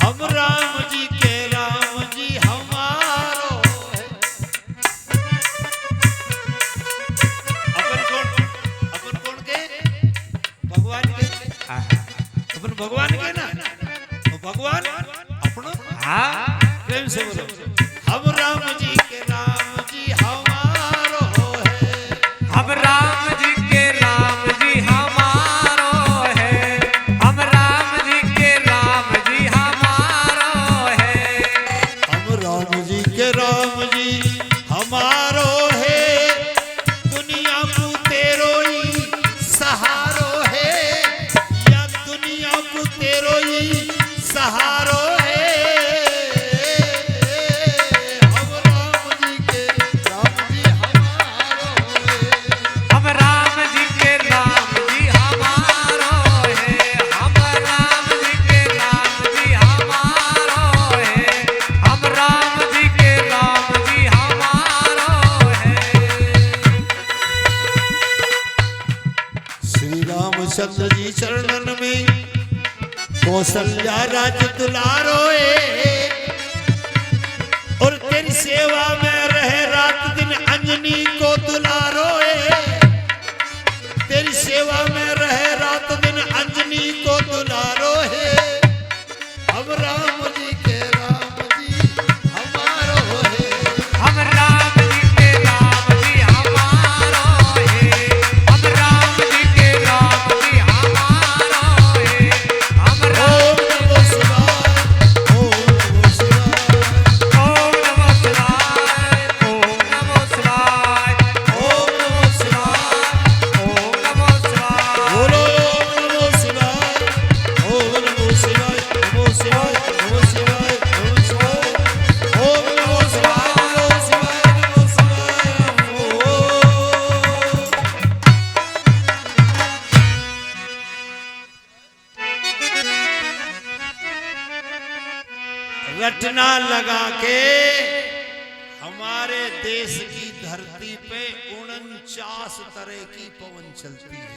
हम राम जी के राम जी हमारो है। अपन कौन के भगवान के अपन भगवान के ना तो भगवान अपनो हाँ प्रेम से बोलो हम राम जी के राम जी हमारो है। हम राम जी के राम जी हमारो है। हम राम जी के राम जी हमारो है। हम राम जी के राम जी हमारो है। दुनिया को तेरो ही सहारो है या दुनिया को तेरो ही सहारो है। हम राम जी के राम जी हमारो है। हम राम जी के राम जी हमारो है। हम राम जी के राम जी हमारो है। हम राम जी के राम जी हमारो है। श्री रामचंद्र जी चरणन में कौशल्या राज दुलारो है। और तेरी सेवा में रहे रात दिन अंजनी को दुलारो है। तेरी सेवा में रहे रात दिन अंजनी को दुलारो है। हम राम जी के राम जी हमारो है। हम राम जी के राम जी हमारो है। हम राम जी के राम गणना लगा के हमारे देश की धरती पे 49 तरह की पवन चलती है।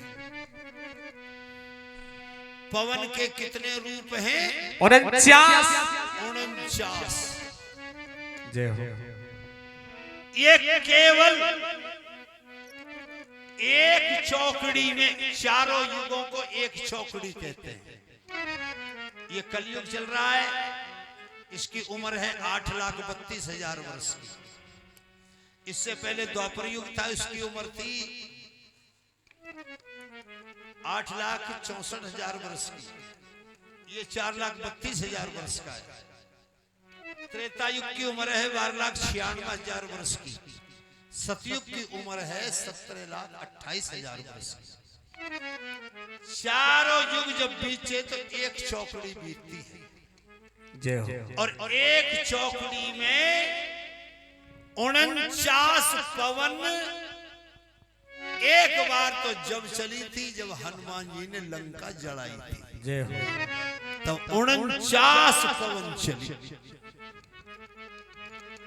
पवन के कितने रूप हैं? 49। 49। जय हो। ये केवल एक चौकड़ी में, चारों युगों को एक चौकड़ी कहते हैं। ये कलयुग चल रहा है, इसकी उम्र है 8,32,000 वर्ष की। इससे पहले द्वापर युग था, इसकी उम्र थी 8,64,000 वर्ष की। ये 4,32,000 वर्ष का है। त्रेता युग की उम्र है 12,96,000 वर्ष की। सतयुग की उम्र है 17,28,000 वर्ष की। चारों युग जब बीते तो एक चौकड़ी बीतती है। जय हो। और एक चौकड़ी में 49 पवन एक बार तो जब चली थी जब हनुमान जी ने लंका जलाई थी। जय हो। तब 49 पवन चली।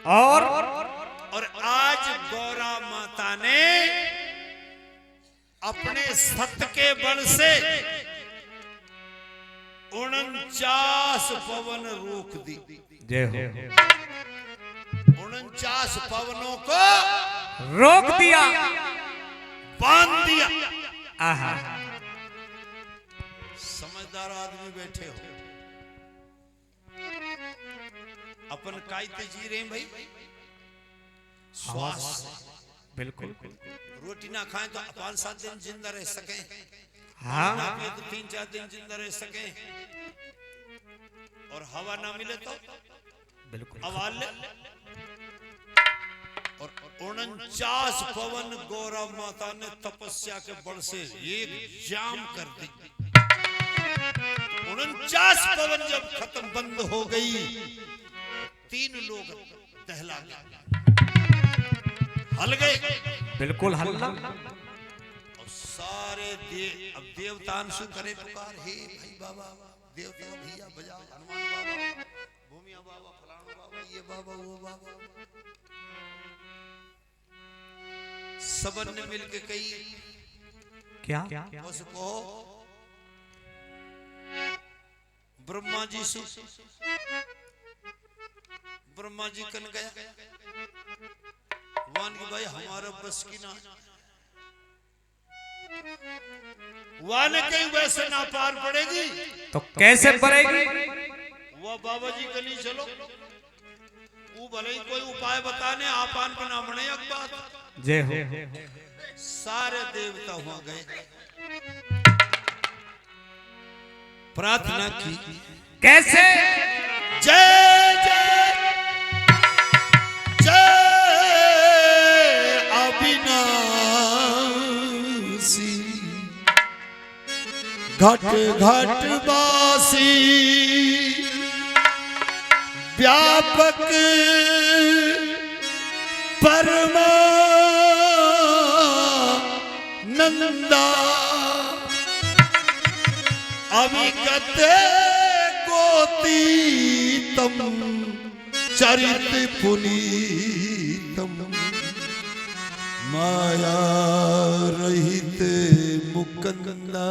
और आज गौरा माता ने अपने सत्य के बल से 49 पवन रोक दी। जय हो। 49 पवनों को रोक दिया, बांध दिया। आहा। समझदार आदमी बैठे हो, अपन कायते जी रहे हैं भाई, श्वास। बिल्कुल। रोटी ना खाएं तो 5-7 दिन जिंदा रह सकें, हाँ। ना पिए तो 3-4 दिन जिंदा रह सकें, और हवा ना मिले तो बिल्कुल अवाल ले। और 49 पवन गौरा माता ने तपस्या के बल से एक जाम कर दी। 49 पवन जब खत्म बंद हो गई, 3 लोग दहला गए, हल गए। बिल्कुल हल्ला। और सारे अब देवतांशु करे पुकार, हे भाई बाबा, देवता भैया बजाओ, हनुमान बाबा, भूमिया बाबा, फलाना बाबा, ये बाबा, वो बाबा। सबन ने मिलके कही, क्या? उसको ब्रह्मा जी से, ब्रह्मा जी कन गया, वान की भाई हमारा बस की ना, वान कहीं वैसे ना पार पड़ेगी तो कैसे पड़ेगी? वो बाबा जी कनी चलो, वो भले ही कोई उपाय बताने, आपान पर ना बने एक बात। जय हो। सारे देवता हुआ गए, प्रार्थना की, कैसे? जय जय जय अविनाशी, घट घट बासी, व्यापक परमानंदा, अविगत गोतीतम, चरित पुनीतम, माया रहित मुकंदा।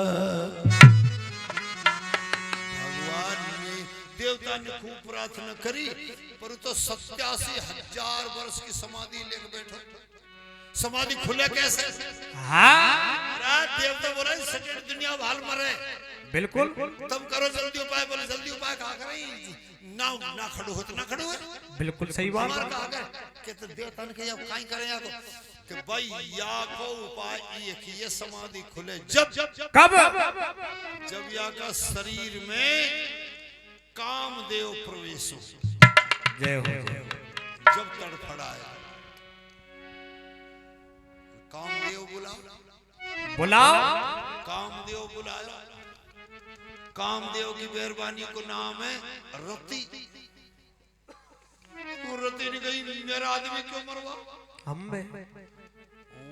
भगवान ने, देवता ने खूब प्रार्थना करी, पर तो 87,000 वर्ष की समाधि लेकर बैठो। समाधि खुले कैसे? हाँ। देवता बोला सेकंड दुनिया भाल मरे। बिल्कुल। तुम करो जल्दी उपाय, बोले जल्दी उपाय कहा करें ना, ना खड़ो हो तो ना खड़ो है। बिल्कुल सही बात। कहा कर कि तो देवता ने कहा काई करें या कि भाई या को उपाय ये कि ये समाधि खुले जब कब? जब या का शरीर में कामदेव प्रवेश हो। जय हो। जब तड़फड़ाया, कामदेव बुलाओ, बुलाओ। कामदेव बुलाया। कामदेव की मेहरबानी को नाम है रति। वो रति ने कही मेरा आदमी क्यों मरवा? हम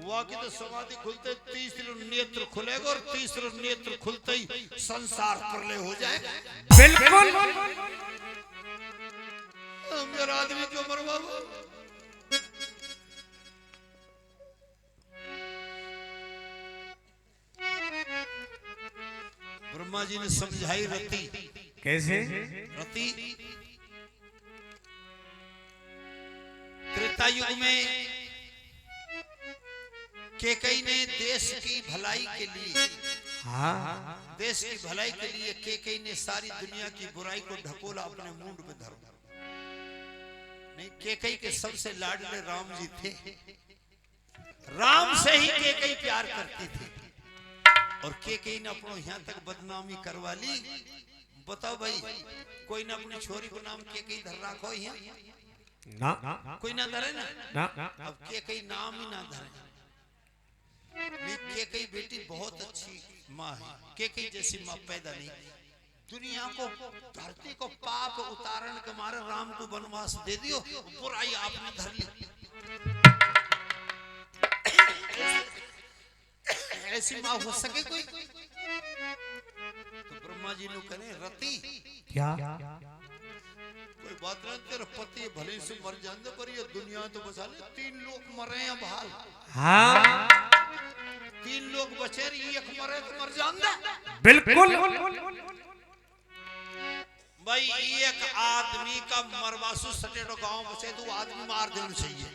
वहाँ की तो समाधि खुलते 30 नेत्र खुलेगा, और 30 नेत्र खुलते ही संसार प्रलय हो जाएगा। बिल्कुल। मेरा आदमी क्यों मरवाओ? ब्रह्मा जी ने समझाई रति। कैसे? रति त्रेता युग में केकई ने देश की भलाई के लिए, हाँ, देश की भलाई के लिए केकई ने सारी दुनिया की बुराई को ढकोला अपने मुंड पे धर। नहीं, केकई के सबसे लाडले राम जी थे। राम से ही केकई प्यार करती थी और केकई ने अपनों यहाँ तक बदनामी करवा ली। बताओ भाई, कोई ना अपनी छोरी को नाम केकई धर रखो यहाँ? ना, कोई ना धरे ना, ना। अब केकई नाम ही ना धरे। केकई बेटी बहुत अच्छी माँ है, केकई जैसी माँ पैदा नहीं। दुनिया को, धरती को पाप उतारण के मारे राम को वनवास दे दियो, बुराई आपने धर ली। ऐसी माँ हो सके कोई? तो ब्रह्मा जी ने कहे रति क्या? कोई बात नहीं, तेरा पति भले से मर जाने पर ये दुनिया तो बचा ले। 3 लोग मरे हैं बहाल। हाँ, 3 लोग बचे, एक मरे तो मर जाने। बिल्कुल। भाई एक आदमी का मरवासु सटेटो गांव बचे तो आदमी मार देना चाहिए।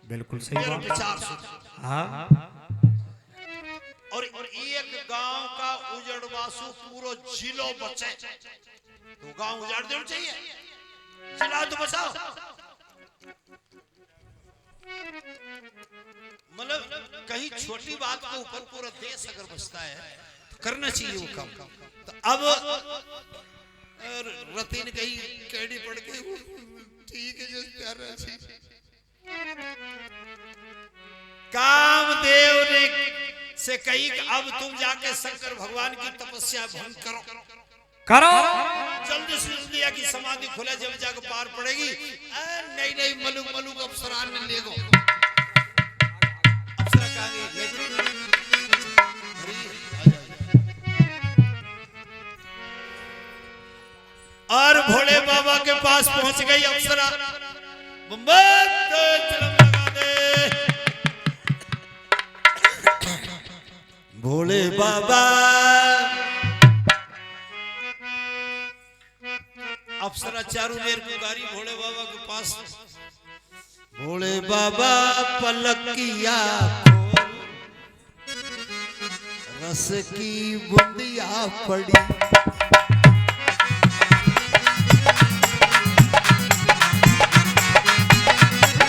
बिल्कुल सही मेरा बात। विचार सुन। हाँ, और एक गांव का उजड़वासु पूरा जिलो बचे तो गांव उजाड़ देना चाहिए। जिला तो बचाओ। मतलब कहीं छोटी बात के ऊपर पूरा देश अगर बचता है तो करना चाहिए वो काम। तो अब रति ने कही केड़ी पड़ गई, ठीक है जिस प्यार अच्छी। कामदेव ने से कही कि अब तुम जाके शंकर भगवान की तपस्या भंग करो। जल्दी से लिया कि समाधि खुले जब जाकर पार पड़ेगी। नहीं नहीं, मलुक मलुक अप्सरा ने ले गो। अप्सरा कहाँ गई? और भोले बाबा के पास पहुंच गई अप्सरा। भोले बाबा, अप्सरा चारों मेर पुकारी भोले बाबा के पास। भोले बाबा पलकिया रस की बूंदिया पड़ी।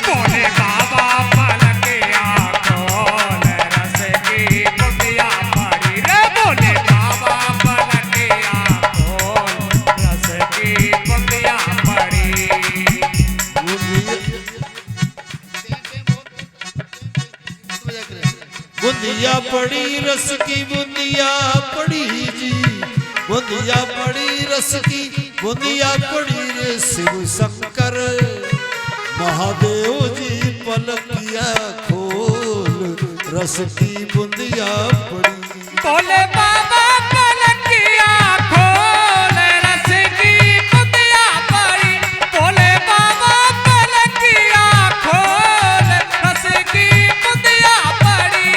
भोले बाबा पलकिया खोल रस की बूंदिया पड़ी रे। भोले बाबा पलकिया खोल रस की बूंदिया पड़ी। बूंदिया पड़ी रस की बूंदिया पड़ी जी, बूंदिया पड़ी रस की बूंदिया पड़ी रे। शिव शंकर महादेव जी पलकिया खोल रस की बूंदिया पड़ी। भोले बाबा पलकिया खोल रस की बूंदिया पड़ी। भोले बाबा पलकिया खोल रस की बूंदिया पड़ी।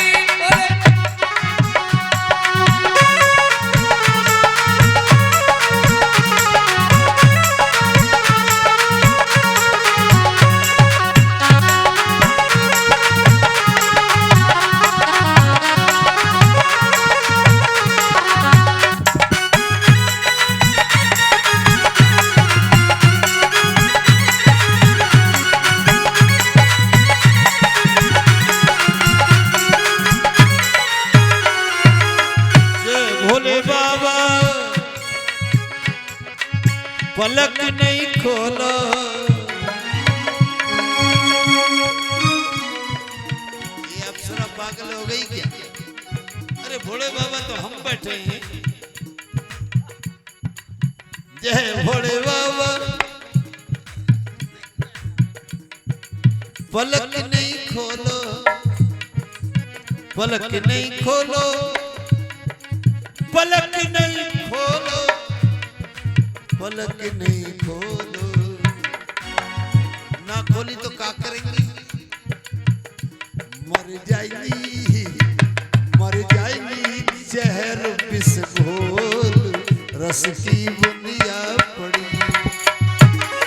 पलक नहीं खोला। ये अप्सरा पागल हो गई क्या? अरे भोले बाबा तो हम बैठे हैं। जय भोले बाबा। पलक नहीं खोलो, पलक नहीं खोलो, पलक नहीं खोलो, पलक नहीं खोलो। ना खोली तो क्या करेंगी? मर जाएगी जहर विष घोल रस की बुनिया पड़ी।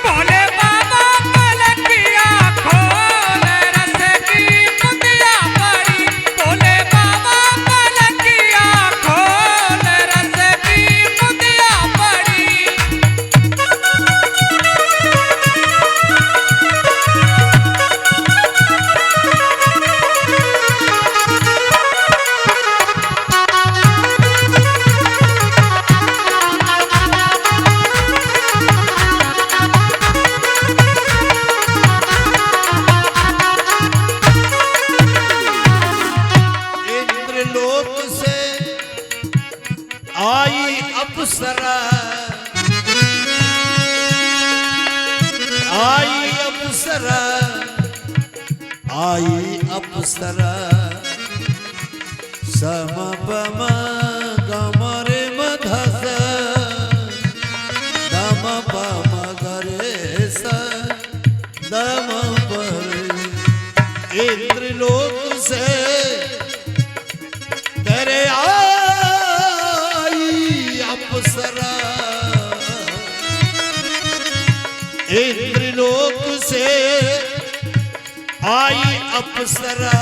भोले बाबा पलकिया खोल रस की बुनिया पड़ी। भोले बाबा पलकिया खोल रस की बुनिया पड़ी। इंद्रलोक से आई अप्सरा, आई अप्सरा, आई अप्सरा, समपम गमरे मधस दम पम गरे स दम पर। इंद्रलोक से तेरे आई अप्सरा, इंद्रलोक से आई अप्सरा,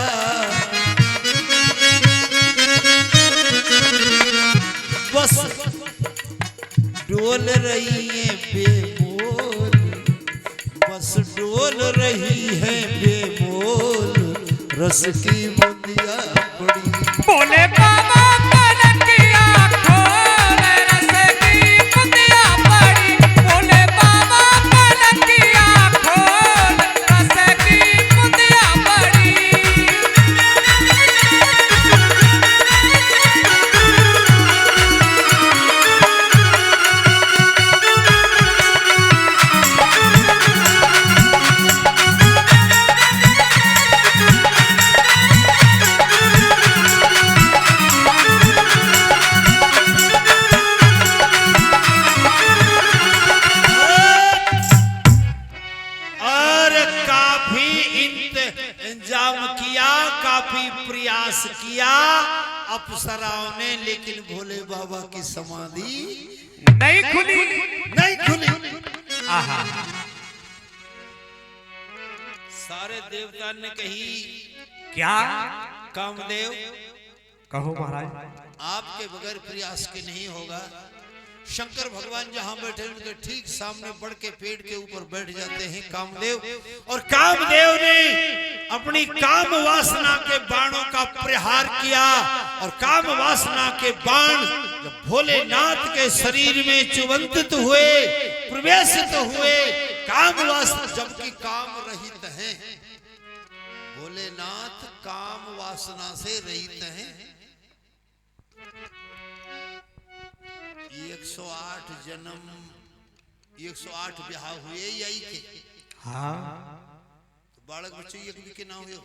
बस डोल रही है बेमोल, बस डोल रही है बेमोल रस की बुनिया पड़ी। भोले बाबा पलकिया खोल रस की बुनिया पड़ी। भोले बाबा पलकिया खोल रस की बुनिया पड़ी। इंतजाम किया, काफी प्रयास किया अप्सराओं ने, लेकिन भोले बाबा की समाधि नहीं खुली, नहीं खुली। आहा। सारे देवता ने कही क्या? कामदेव कहो महाराज। आपके बगैर प्रयास के नहीं होगा। शंकर भगवान जहां बैठे उनके ठीक सामने बढ़ के पेड़ के ऊपर बैठ जाते हैं कामदेव, और कामदेव ने अपनी काम वासना के बाणों का प्रहार किया, और काम वासना के बाण जब भोलेनाथ के शरीर में चुवंतित हुए, प्रवेशित हुए, काम वासना जबकि काम रहित हैं, भोलेनाथ काम वासना से रहित हैं। 108 जन्म 108 ब्याह हुए यही के। हाँ। तो बालक बच्चे एक भी के ना हुए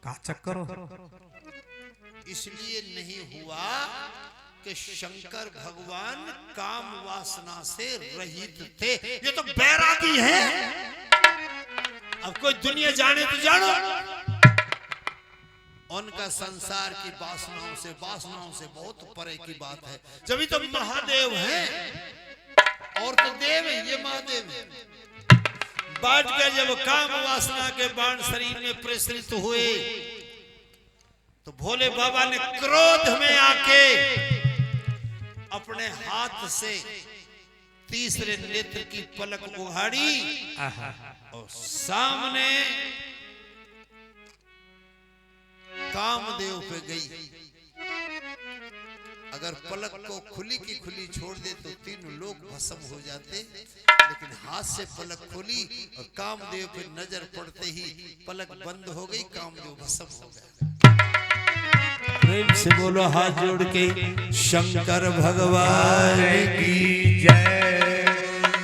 का चक्कर हो? इसलिए नहीं हुआ कि शंकर भगवान काम वासना से रहित थे। ये तो बैरागी हैं। अब कोई दुनिया जाने तो जानो, उनका संसार की वासनाओं से बहुत परे की बात है। जब तो महादेव हैं, और तो देव है, ये महादेव है। बाट के जब काम वासना के बाण शरीर में प्रसरित हुए, तो भोले बाबा ने क्रोध में आके अपने हाथ से तीसरे नेत्र की पलक उघाड़ी और सामने कामदेव पे गई। अगर पलक को खुली की खुली छोड़ दे तो तीनों लोग भस्म हो जाते, लेकिन हाथ से पलक खोली और कामदेव पे नजर पड़ते ही पलक बंद हो गई, कामदेव भस्म हो गया। प्रेम से बोलो हाथ जोड़ के शंकर भगवान की जय।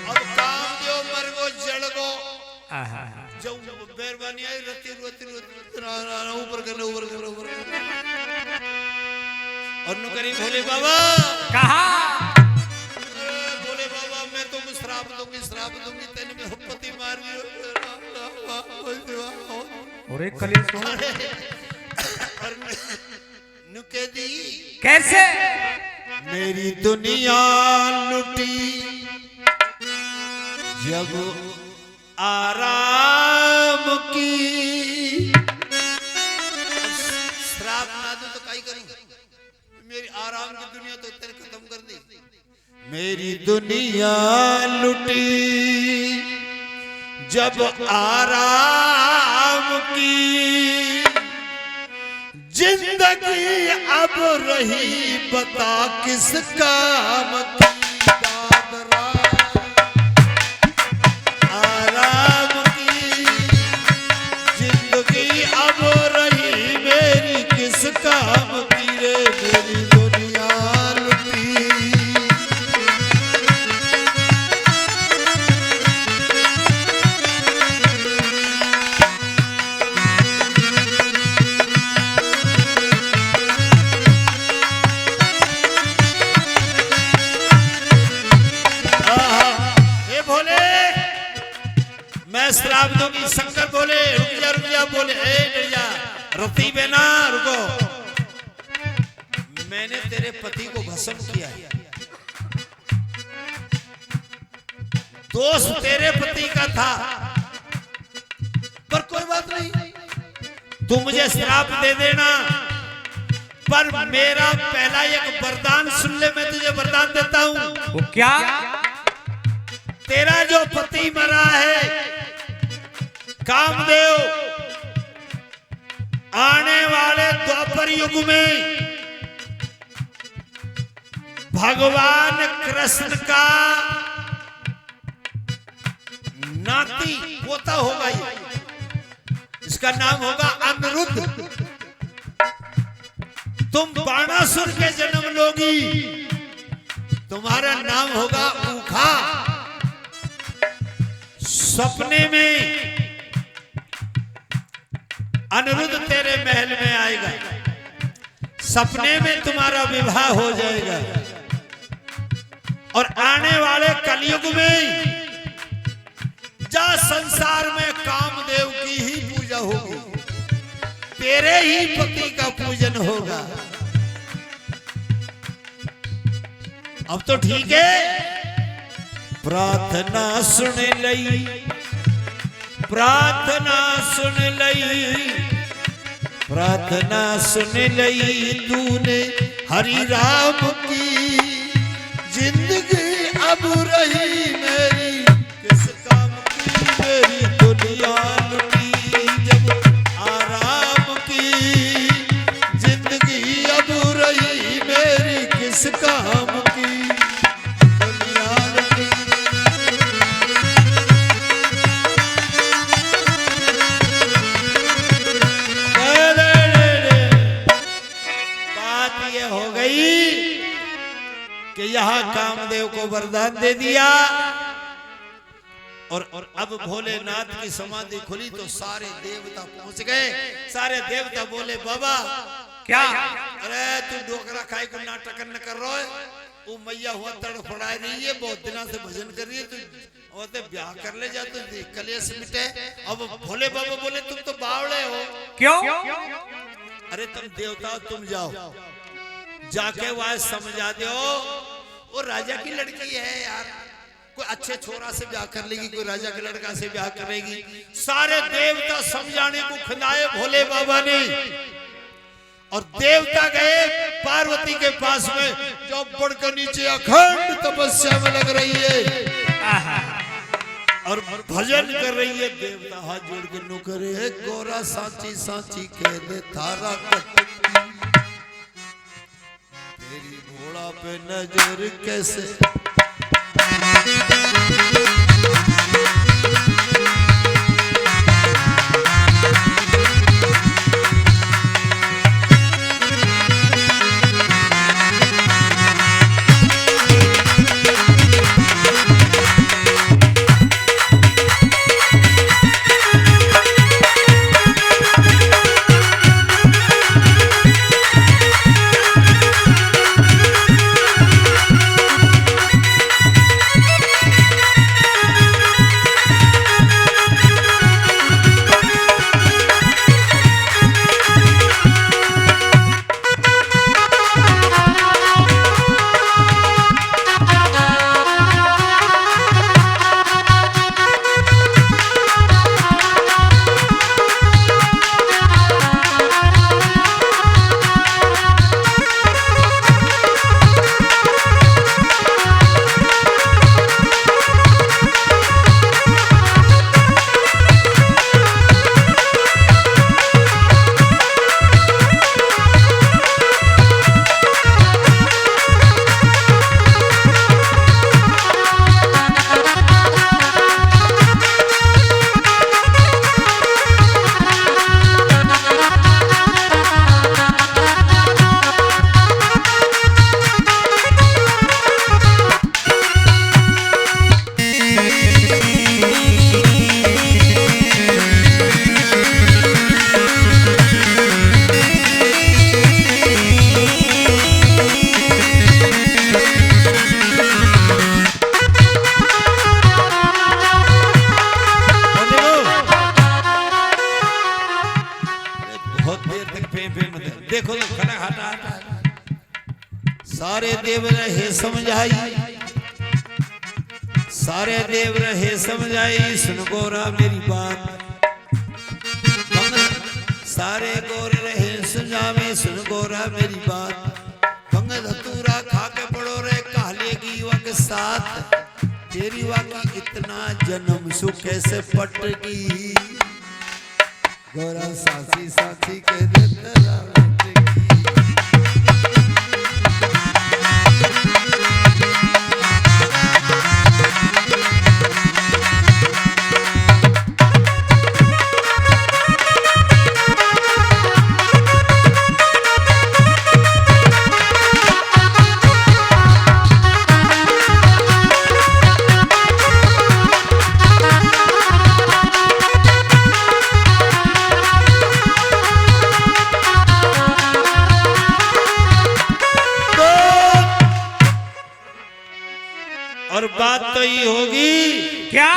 अब कामदेव मर गो जड़ गो, जो मेहरबानी आई रोती ऊपर करने और नु करी भोले बाबा कहा, भोले बाबा मैं तुम श्राप दूंगी तेने में पति मार दियो। और एक कलेश हो और नुके दी कैसे मेरी दुनिया लुटी जब आराम की। श्राप ना दो तो काई करूं, मेरी आराम की दुनिया तो तेरे खत्म कर दी। मेरी दुनिया लुटी जब आराम की, जिंदगी अब रही बता किस काम की। आराम की जिंदगी अब रही मेरी किस काम की रे, मेरी दुनिया लुटी। मैं श्राप दूंगी। शंकर बोले रुक जा बोले ए डरिया रति बेना रुको, मैंने तेरे पति को भस्म किया है। दोष तेरे पति का था, पर कोई बात नहीं, तू मुझे श्राप दे देना, पर मेरा पहला एक वरदान सुन ले। मैं तुझे वरदान देता हूं। वो क्या? तेरा जो पति मरा है कामदेव, आने वाले द्वापर युग में भगवान कृष्ण का नाती पोता होगा, ये इसका नाम होगा अनिरुद्ध। तुम बाणासुर के जन्म लोगी, तुम्हारा नाम होगा ऊखा। सपने में अनिरुद्ध तेरे महल में आएगा, सपने में तुम्हारा विवाह हो जाएगा, और आने वाले कलयुग में जा संसार में कामदेव की ही पूजा होगी, तेरे ही पति का पूजन होगा। अब तो ठीक है, प्रार्थना सुन लई, प्रार्थना सुन लई, प्रार्थना सुन लई तूने हरि राम की। जिंदगी अब रही मेरी किस काम की, मेरी दुनिया लुटी जब आराम की। जिंदगी अब रही मेरी किस काम की, दुनिया लुटी। हो गई कि यहां कामदेव को वरदान दे दिया, और अब भोलेनाथ की समाधि खुली तो सारे देवता पहुंच गए। सारे देवता बोले बाबा क्या? अरे तू डोकरा खाई को नाटक न कर रहा है, वो मैया हुआ तड़फड़ा रही है, बहुत दिनों से भजन कर रही है, तू और ते ब्याह कर ले जा, तो कलेश मिटे। अब भोले बाबा बोले तुम तो बावड़े हो। क्यों? अरे तुम देवता तुम जाओ, जाके वहां समझा दो, वो राजा की लड़की है यार, कोई अच्छे छोरा से ब्याह कर लेगी, कोई राजा के लड़का से ब्याह करेगी। सारे देवता समझाने को खिलाए भोले बाबा ने, और देवता गए पार्वती के पास में, जो बढ़कर नीचे अखंड तपस्या में लग रही है और भजन कर रही है। देवता हाथ जोड़ के नु करे, गोरा सांची सांची कह दे थारा तेरी घोड़ा पे नजर कैसे। बहुत देर तक पे मत देखो तो खड़ा हटा सारे देव रहे समझाई, सारे देव रहे समझाई, सुन गोरा मेरी बात। सारे गोर रहे समझावे, सुन गोरा मेरी बात। भंग धतूरा खा के पड़ो रे कहलेगी युवा के साथ, तेरी वाकी इतना जन्म सुख कैसे पटगी। गोरा सासी सासी के दे तेरा और बात तो ये होगी क्या?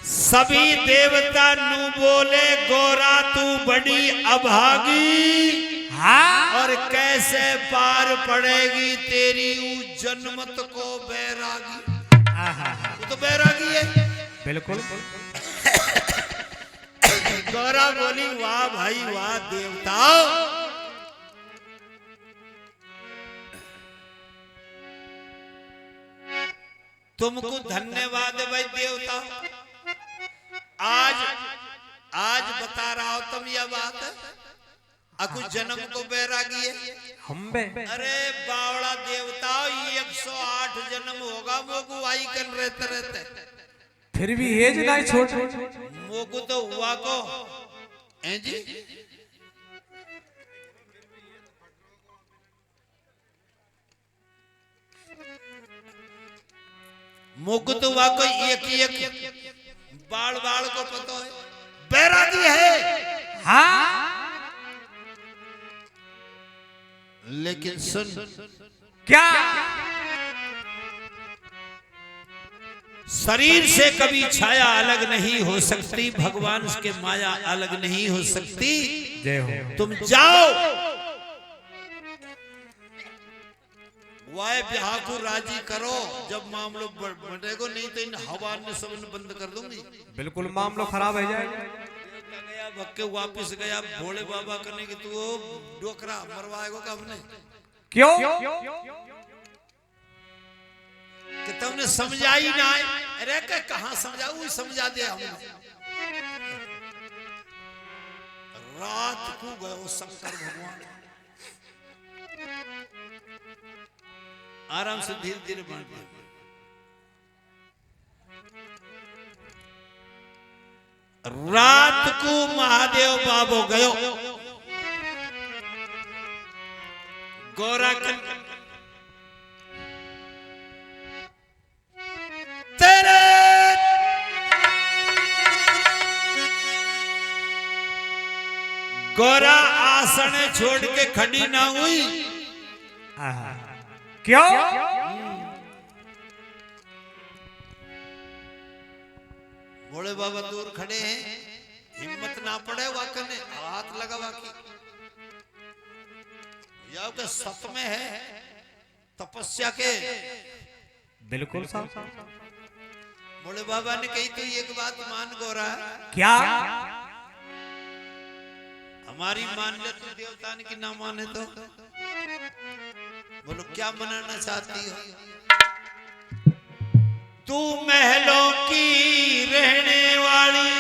सभी देवता नु बोले गोरा तू बड़ी अभागी, हाँ? और कैसे पार पड़ेगी तेरी जन्मत को बैरागी। वो तो बैरागी है बिल्कुल। गोरा बोली वाह भाई वाह देवताओं, तुमको धन्यवाद भाई देवता। आज बता रहा हो तुम यह बात, अकुछ जन्म को बैरागी है हम बे। अरे बावड़ा देवता 108 जन्म होगा मोगु आई कर रहते फिर भी एज नहीं छोड़ मोगु तो हुआ को हैं जी। मुकुत वाको एक बाल बाल को पता है बैरागी है, हाँ? लेकिन सुन क्या? शरीर से कभी छाया अलग नहीं हो सकती, भगवान के माया अलग नहीं हो सकती। जय हो। तुम जाओ वाय ब्याह को राजी करो, जब मामलो बढ़ेगा, नहीं तो इन हवा ने सब बंद कर दूंगी। बिल्कुल मामला खराब है जाएगा। गया भक्के वापिस गया भोले बाबा करने की, तू डोकरा मरवाएगा का हमने क्यों? कि तुमने समझाई ना है। अरे के कहां समझाऊ, समझा दे हमने। रात को गयो शंकर भगवान, आराम से धीरे धीरे बढ़ गया। रात को महादेव बाबो गयो गोरा तेरे गोरा आसन छोड़ के खड़ी ना हुई। क्यों? भोले बाबा दूर खड़े हैं, हिम्मत ना पड़े वाकने हाथ लगा की या के सत में है तपस्या के। बिल्कुल साहब। भोले बाबा ने कही तो एक बात मान गोरा, क्या? हमारी मान ले तू, देवता ने की ना माने तो बोलो क्या मनाना चाहती हो? तू महलों की रहने वाली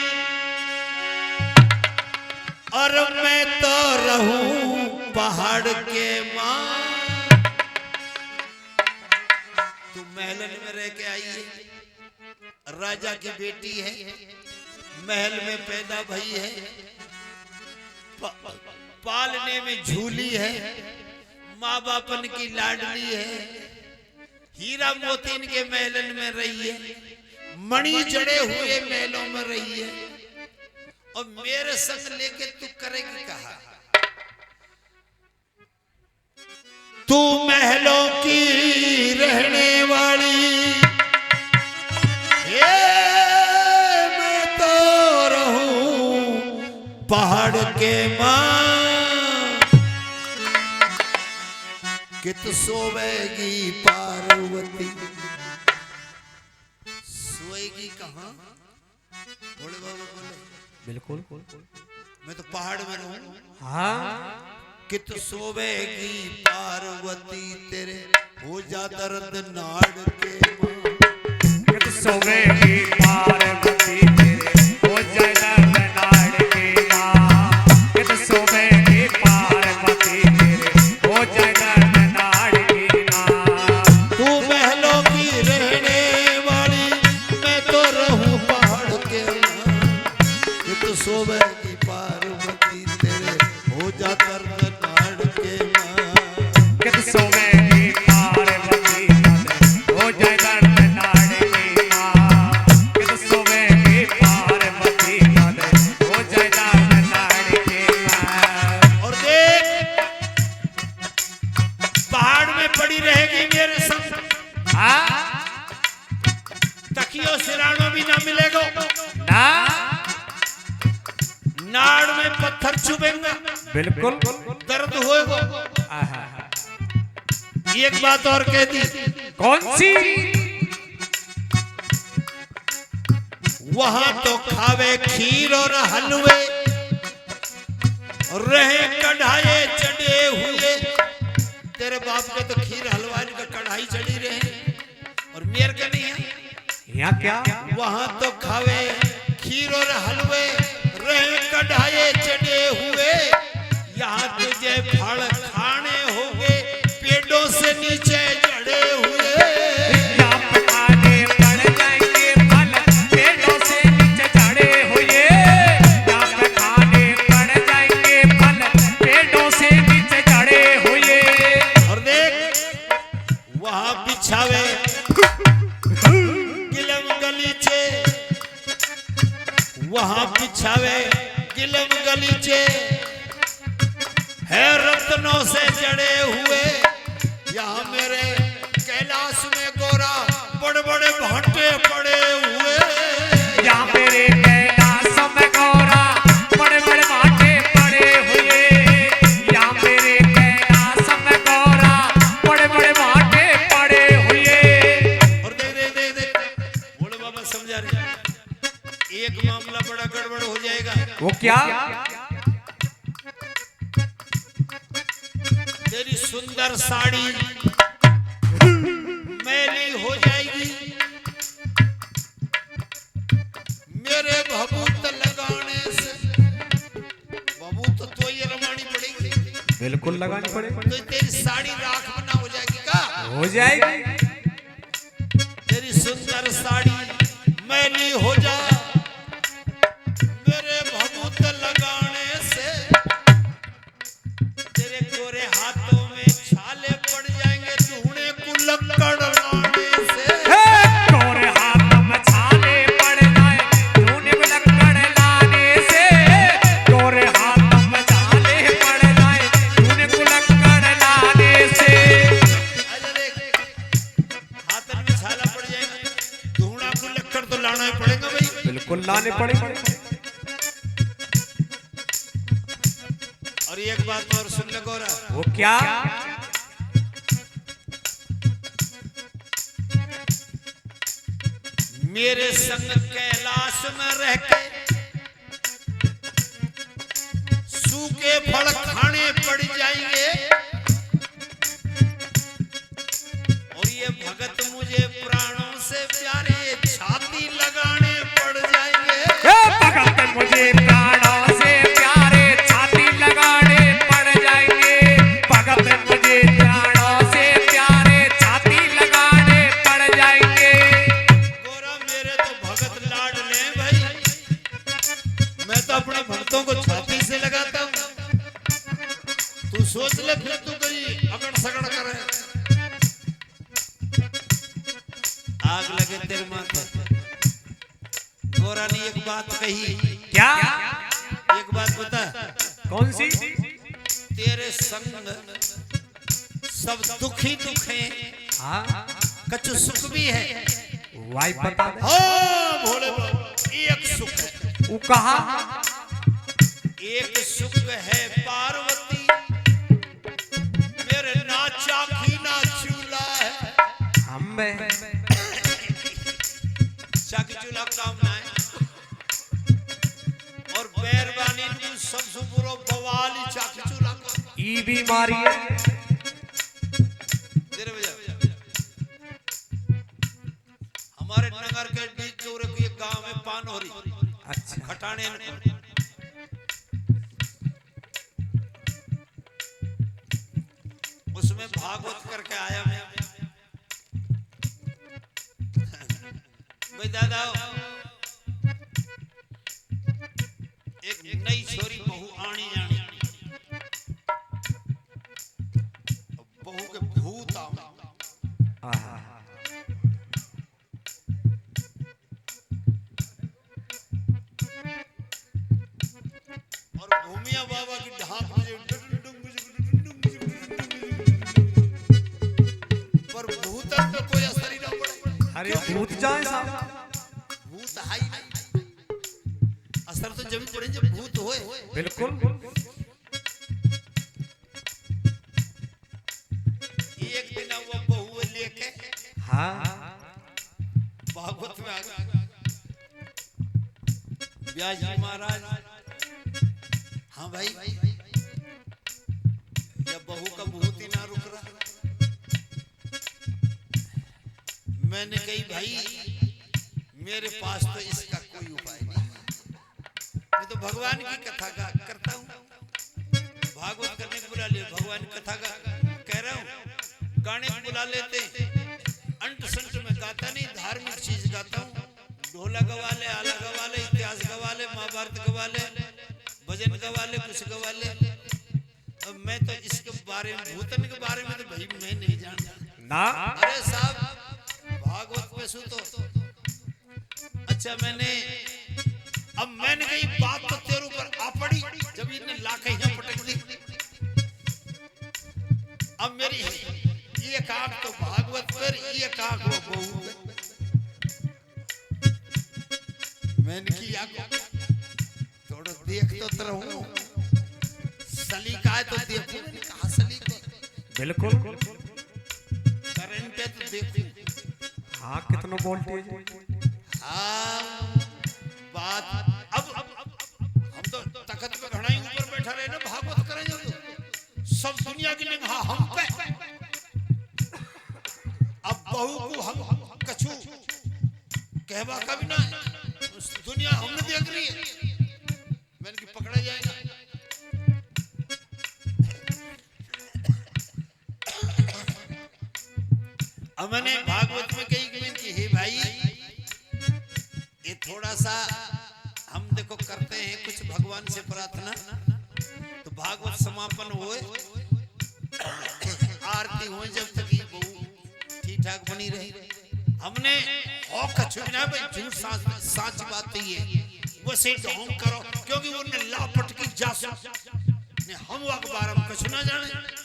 और मैं तो रहूं पहाड़ के मां। तू महलन में रह के आई है, राजा की बेटी है, महल में पैदा भई है, पालने में झूली है, माँ बापन की लाडली है, हीरा मोतीन के महलन में रही है, मणि जड़े हुए महलों में रही है, और मेरे संग लेके तू करेगी कहा? तू महलों की रहने वाली, मैं तो रहूं पहाड़ के मां कित सोवेगी पार्वती। सोएगी कहाँ? बोले बाबा बोले। बिल्कुल। मैं तो पहाड़ में रहूं। हाँ। कित सोवेगी पार्वती तेरे हो जा दर्द नाड़ के मां। कित सोवेगी पार्वती तेरे हो जाए दर्द नाड़ के मां। कित सोवेगी पार्वती तेरे हो जाए दर्द नाड़ के मां। तू महलों की रहने वाली मैं तो रहूं पहाड़ के मां। कित सोवेगी पार्वती तेरे हो जा दर्द नाड़ के मां। कित सोवेगी पार्वती तेरे हो जाए दर्द नाड़ के मां। कित सोवेगी पार्वती तेरे हो जाए दर्द नाड़ के मां। और देख पहाड़ में पड़ी रहेगी मेरे संग। हाँ। तकियो सिरानो भी ना मिलेगा। ना। नाड़ में पत्थर चुभेंगे। बिल्कुल। दर्द होएगा। आहा। एक बात और कह दी। कौन सी? वहां तो खावे खीर और हलवे रहे कढ़ाई चढ़े हुए। तेरे बाप के तो खीर हलवा का कढ़ाई चढ़ी रहे और मेरे के नहीं है। यहाँ क्या? वहां तो खावे खीर और हलवे रहे कढ़ाई चढ़े हुए। यहाँ तुझे फल खाने होंगे पेड़ों से नीचे चढ़े हुए। यहाँ पे खाने पड़ जाएंगे फल पेड़ों से नीचे चढ़े हुए। यहाँ पे खाने पड़ जाएंगे फल पेड़ों से नीचे चढ़े हुए। और देख वहां बिछावे गिलम गलीचे। वहां बिछावे गिलम गलीचे है रत्नों से जड़े हुए। यहाँ मेरे कैलाश में गोरा बड़े बड़े भाटे पड़े हुए। यहाँ मेरे कैलाश में गौरा बड़े बड़े भाटे पड़े हुए। यहाँ मेरे कैलाश में गौरा बड़े बड़े भाटे पड़े हुए। और देख देख देख देख बोले बाबा समझा रहे एक मामला बड़ा गड़बड़ हो जाएगा। वो क्या? तेरी सुंदर साड़ी मैली हो जाएगी। मेरे भभूत लगाने से भभूत तो ये रमानी पड़ेगी। बिल्कुल लगानी पड़ेगी। तो तेरी साड़ी राख बना हो जाएगी का? हो जाएगी। तेरी सुंदर साड़ी मैली हो जा मेरे भभूत लगाने से। तेरे गोरे हाथों में छाले पड़ जाएंगे धूने कुल्लड़ लाने से। गोरे हाथों में छाले पड़ जाए धूने कुल्लड़ लाने से। गोरे हाथों में छाले पड़ जाए धूने कुल्लड़ लाने से। अरे देख हाथन में छाला पड़ जाएगा धूना कुल्लड़ तो लाना ही पड़ेगा भाई। बिल्कुल लाने पड़ेंगे। और एक बात और सुन ले गोरा। वो क्या? मेरे संग कैलाश में रह के सूखे फल खाने पड़ जाएंगे। और ये भगत मुझे प्राणों से प्यारे छाती लगाने पड़ जाएंगे। भगत मुझे प्राणों से प्यारे छाती लगाने पड़ जाएंगे। भगत मुझे प्राणों से प्यारे छाती लगाने पड़ जाएंगे। गोरा मेरे तो भगत लाड ले भाई। मैं तो अपने भक्तों को छाती से लगाता हूँ। तू सोच ले फिर तू कहीं अगड़ सगड़ करे आग लगे तेरे माथे। गोरा ने एक बात कही। क्या? एक बात बता। कौन सी? तेरे संग सब दुख ही दुख है हाँ कछु सुख भी है। वाई पता दे। हाँ भोले बाबा एक सुख है। वो कहा? एक सुख है पार्वती, मेरे ना चाखी ना चूल्हा है। हमें चाकी चूल्हा काम ना है और बैरबानी सबसे बुरो बवाली चाकी चूल्हा का ई बीमारी है। हमारे नगर के बीच चौरे के गांव में पान हो रही। अच्छा खटाने उसमें भागवत करके आया मैं। भाई दादा एक नई छोरी बहू आनी जानी, बहू के भूत आओ। और भूमिया बाबा की ढाक मुझे पर भूतन पे कोई असर ही ना पड़े। अरे भूत जाए साहब, भूत है ही नहीं, असर तो जब पड़े जब भूत होए। बिल्कुल एक दिन वो बहू लेके हाँ भागवत में आ गया। व्यास जी महाराज, हाँ भाई या बहू का भूत ही ना रुक रहा। मैंने कही भाई मेरे पास तो इसका कोई उपाय नहीं, मैं तो भगवान की कथा करता हूँ। भागवत करने को बुला लिया, भगवान की कथा का कह रहा हूँ। गाने बुला लेते, अंट संट में गाता नहीं, धार्मिक चीज गाता हूँ। ढोला गवा ले, आला गवा ले, इतिहास गवा ले, महाभारत गवा ले, भजन गवा ले, कुछ गवा ले। अब मैं तो इसके बारे में, भूतन के बारे में तो भाई मैं नहीं जानता ना। अरे साहब भागवत में सु तो अच्छा मैंने कही बात तो तेरे ऊपर आ पड़ी जब इन्हें लाके यहाँ पटक दी। अब मेरी ये आंख तो भागवत पर, ये आंख वो बहू पे। मैंने की थोड़ा देख तो रहूं, सलीका है तो देखो। मैंने कहा सलीका बिल्कुल करंट है तो देखो। हाँ कितना वोल्टेज। हाँ बात अब हम तो तखत पे घड़ाई ऊपर बैठा रहे ना, भागवत करें जो सब दुनिया की निगाह हम पे। अब बहू को हम कछु कहवा का भी ना, दुनिया हमने देख रही है। मैंने कि पकड़ा जाएगा। अब मैंने भागवत में कही कि हे भाई ये थोड़ा सा हम देखो करते हैं कुछ भगवान से प्रार्थना, तो भागवत समापन होए, आरती हो, जब तक ये बहू ठीक ठाक बनी रही। हमने ना भाई झूठ साच बात है ये, वो से ढोंग करो क्योंकि वो ने लापट की जासू ने हम अखबार में कुछ ना जाने।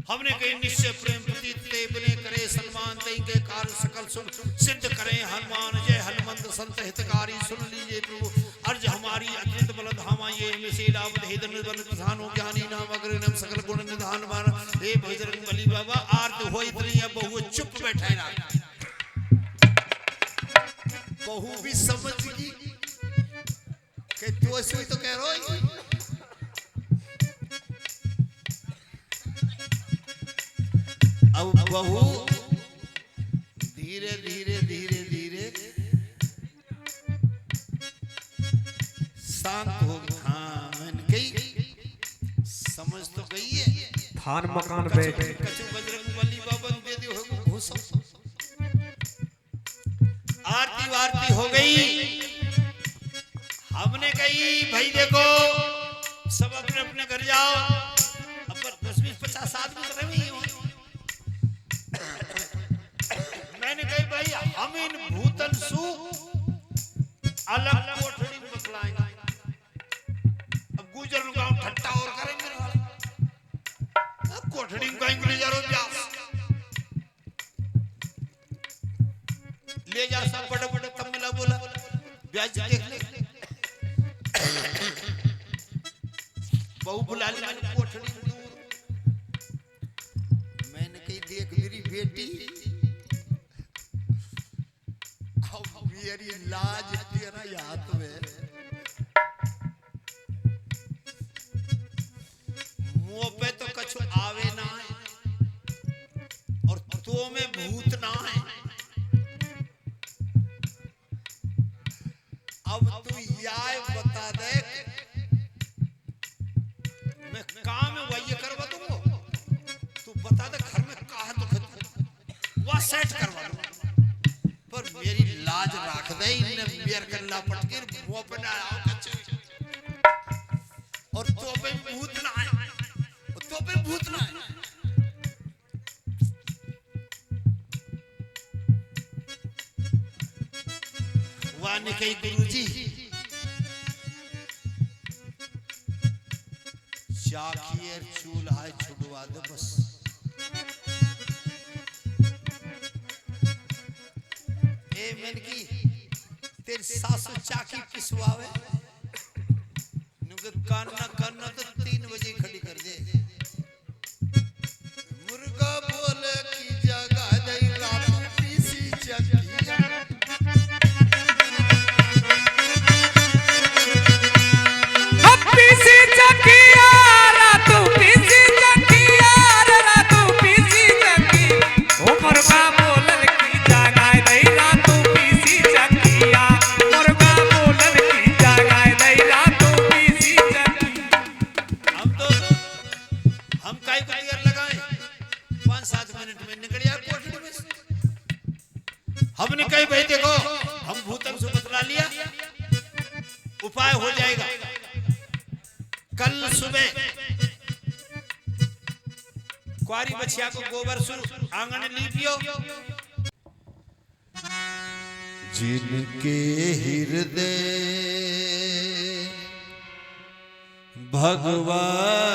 हमने कहीं निश्चय प्रेम प्रतीत ते बने करे सन्मान तई के काल सकल सुख सिद्ध करें हनुमान जय हनुमंत संत हितकारी। सुन लीजिए प्रभु अर्ज हमारी अत्यंत बल धामा ये मिसेला भेदन बन प्रधानो ज्ञानी नाम अग्रनम सकल गुण निधान मान। हे बजरंग बली बाबा आरत हो इतनी अब बहू चुप बैठे ना। बहू भी समझ गई कि तू ऐसे ही तो कह रहा है। अब बहू धीरे धीरे धीरे धीरे शांत हो गई। हाँ मैंने कही समझ तो गई है। थान मकान बैठे कछु बजरंग बली बाबा दे दी हो सब आरती वारती हो गई। हमने कही भाई देखो सब अपने अपने घर जाओ। अब 10-20-50 आदमी तो रहे ही हो। मैंने कही भाई हम इन भूतन सु अलग कोठड़ी में बतलाएंगे। अब गुजर गांव ठट्टा और करेंगे कोठड़ी में कहीं ले जा रहे व्यास ले जा सब बड़े बड़े तब मिला बोला ब्याज देख ले। बहू बुला ली मैंने कोठड़ी में दूर। मैंने कही देख मेरी बेटी, अब मेरी लाज तेरा हाथ में, मुंह पे तो कछु आवे ना है और तो में भूत ना है। अब तू याय बता दे मैं काम में वही करवा दूंगा, तू बता दे घर में कहा तो वह सेट करवा दूंगा, पर मेरी लाज रख दे। इन्हें मेरे कल्ला पटके मुंह पे ना आओ कच्चे और तो पे भूत ना है, तो पे भूत ना है। वाने कही गुरुजी चाखिए चूल्हा छुड़वा दे बस। ए मैंने की तेरी सासू चाकी पिसवावे नुके कान्ना कान्ना तो 3 बजे खड़ी कर दे। मुर्गा बोले की जगह दई रात पीसी चकिया, पीसी चकिया रातू पीसी चकिया रातू पीसी चकी, ओ मुर्गा बोलन की जगाए दई रातू पीसी चकिया, मुर्गा बोलन की जगाए दई रातू पीसी चकी। हम काई काईगर लगाए 5-7 मिनट में निकल यार कोठड़ी में से। हमने कही भाई देखो हम भूतम से बतला लिया, उपाय हो जाएगा। कल सुबह कुआरी बछिया को गोबर सुर आंगन लीपियो, जिनके हृदय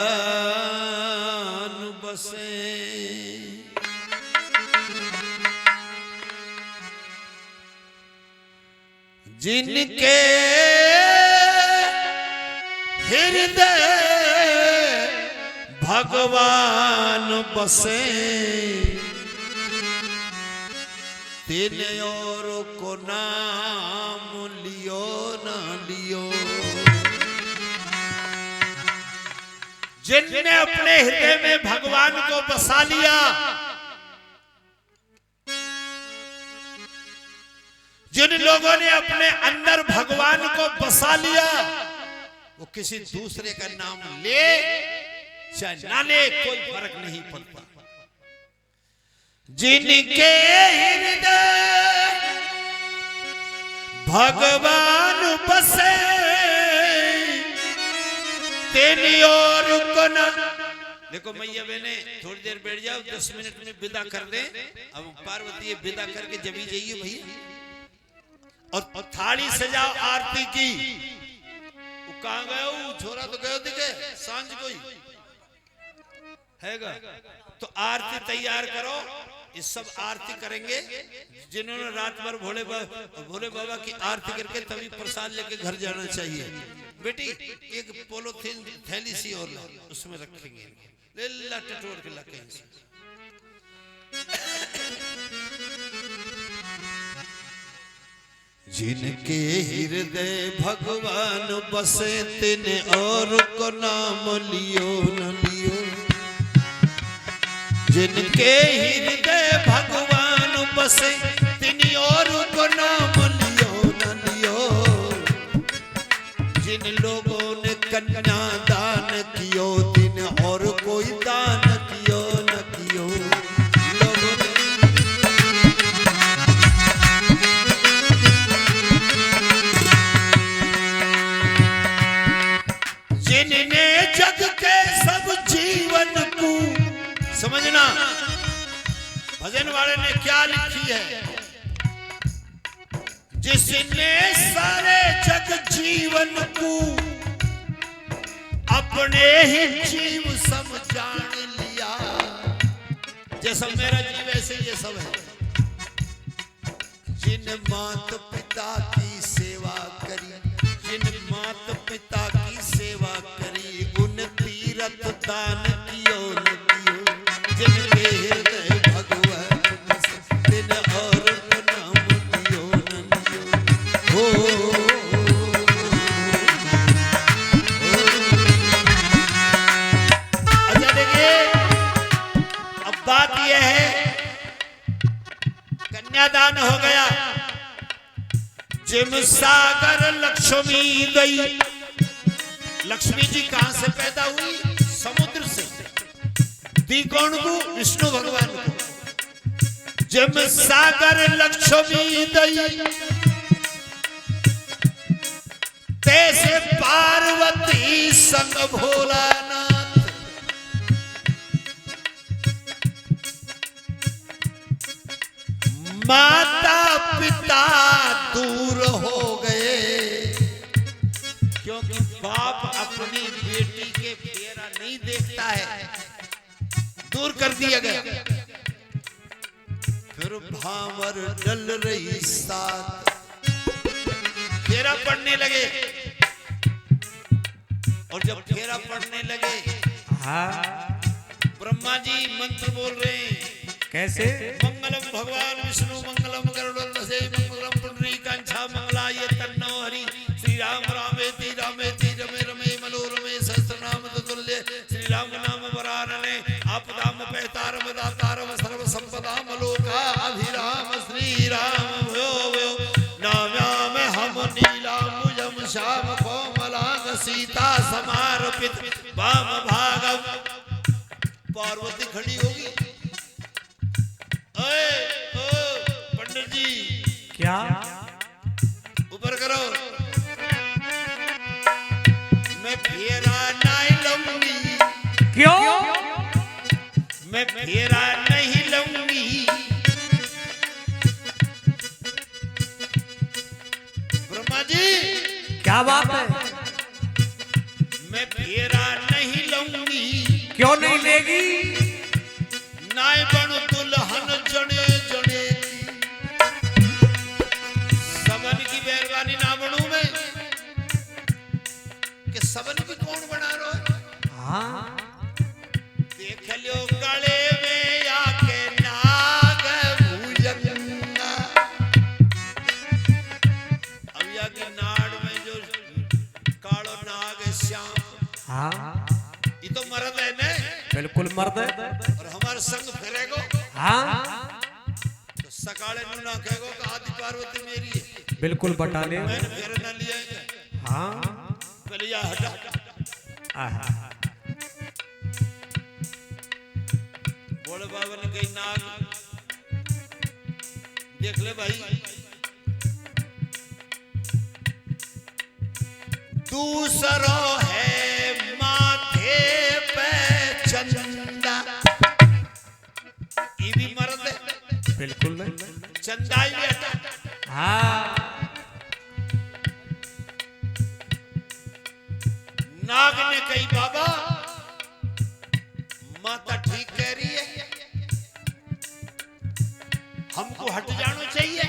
भगवान बसे, जिनके हृदय भगवान बसे, तिन और को नाम लियो ना लियो। जिनने अपने हृदय में भगवान को बसा लिया, जिन लोगों ने अपने अंदर भगवान को बसा लिया, वो किसी दूसरे का नाम ले चाहे ना ले कोई फर्क नहीं पड़ता। जिनके हृदय भगवान बसे, तेरी और को न देखो मैया बहने थोड़ी देर बैठ जाओ, 10 मिनट में विदा कर दे। अब पार्वती विदा करके जभी जाइए भैया, और थाली सजाओ आरती की। वो कहाँ गए हो छोरा, तो गए दिखे सांझ कोई हैगा, तो आरती तैयार करो। इस सब आरती करेंगे जिन्होंने रात भर भोले बाबा की आरती करके तभी प्रसाद लेके घर जाना चाहिए। बेटी एक पोलोथीन थैली सी और ला, उसमें रखेंगे, ले ला टटोर के ला कहीं से। जिनके हृदय भगवान बसे, तिन और को नाम लियो न लियो। जिनके हृदय भगवान बसे, तिन और को नाम लियो न लियो। जिन लोगों ने कन्या दान कियो, तिन और कोई दान कियो न कियो। लोगों ने जिनने जग के सब जीवन को, समझना भजन वाले ने क्या लिखी है, जिसने सारे जग जीवन को अपने ही जीव सम जान लिया। जैसा मेरा जीव ऐसे ये सब है। जिन माता पिता की सेवा करी, जिन माता पिता की सेवा करी, उन कन्यादान हो गया। जिम सागर लक्ष्मी दई, लक्ष्मी जी कहां से पैदा हुई? समुद्र से। दी कौन को? विष्णु भगवान को। जिम सागर लक्ष्मी दई, तैसे पार्वती संग भोलानाथ। माता पिता दूर हो गए, क्योंकि बाप अपनी बेटी के फेरा नहीं देखता है, दूर कर दिया गया। फिर भावर डल रही साथ, फेरा पड़ने लगे। और जब फेरा पड़ने लगे, हाँ ब्रह्मा जी मंत्र बोल रहे हैं। कैसे? मंगलम भगवान विष्णु मंगलम गरुड़ध्वजे मंगलम पुंडरीकांक्षा मंगलाय तन्नो हरि। श्री राम रामेति रामेति रमे रमे मनोरमे सहस्रनाम ततुल्य। श्री राम नाम वरानने आपदाम पैतारम दातारम सर्व संपदाम लोका अभिराम। श्री राम भयो भयो नाम्याम हम नीलाम्बुजं श्याम कोमलांग सीता समार्पित वाम भागम। पार्वती खड़ी होगी। पंडित जी क्या? ऊपर करो। मैं फेरा नहीं लूंगी। क्यों? मैं फेरा नहीं लूंगी। ब्रह्मा जी क्या बात है? मैं फेरा नहीं लूंगी। क्यों नहीं लेगी? नाय बन दुल्हन जने जने की, सबन की मेहरबानी ना बनू मैं कि सबन की कौन बना रहा है? हाँ देख लो गले में आके नाग भुजंगा। अब के नाड़ में जो कालो नाग है श्याम, हाँ ये तो मर्द है ना? बिल्कुल मर्द है। और हमारे संग फिरेगो हाँ तो सकाले नु ना कहेगो कि आदि पार्वती मेरी है। बिल्कुल बटा ले। मैंने फेरे ना लिया है। हाँ पहले या हटा। आहा। बोले बाबा ने कही नाग देख ले भाई, दूसरो है माथे पे चंदा। ये भी मर्द है। बिल्कुल नहीं। चंदा ही हटा। हाँ नाग ने कही बाबा माता ठीक कह रही है, हमको हट जाना चाहिए।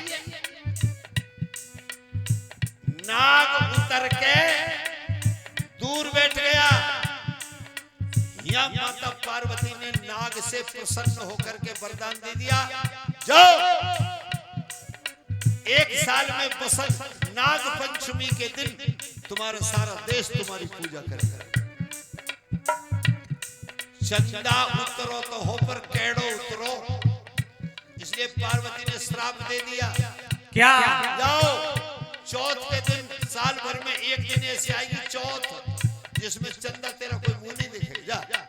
नाग उतर के दूर बैठ गया। यहाँ माता पार्वती ने नाग से प्रसन्न होकर के वरदान दे दिया, जाओ 1 साल में बसंत नाग पंचमी के दिन तुम्हारा सारा देश तुम्हारी पूजा करेगा। चंदा उतरो तो हो पर केड़ो उतरो। इसलिए पार्वती ने श्राप दे दिया। क्या? जाओ चौथ के दिन, साल भर में एक दिन ऐसी आएगी चौथ जिसमें चंदा तेरा कोई मुंह नहीं दिखेगा। जा।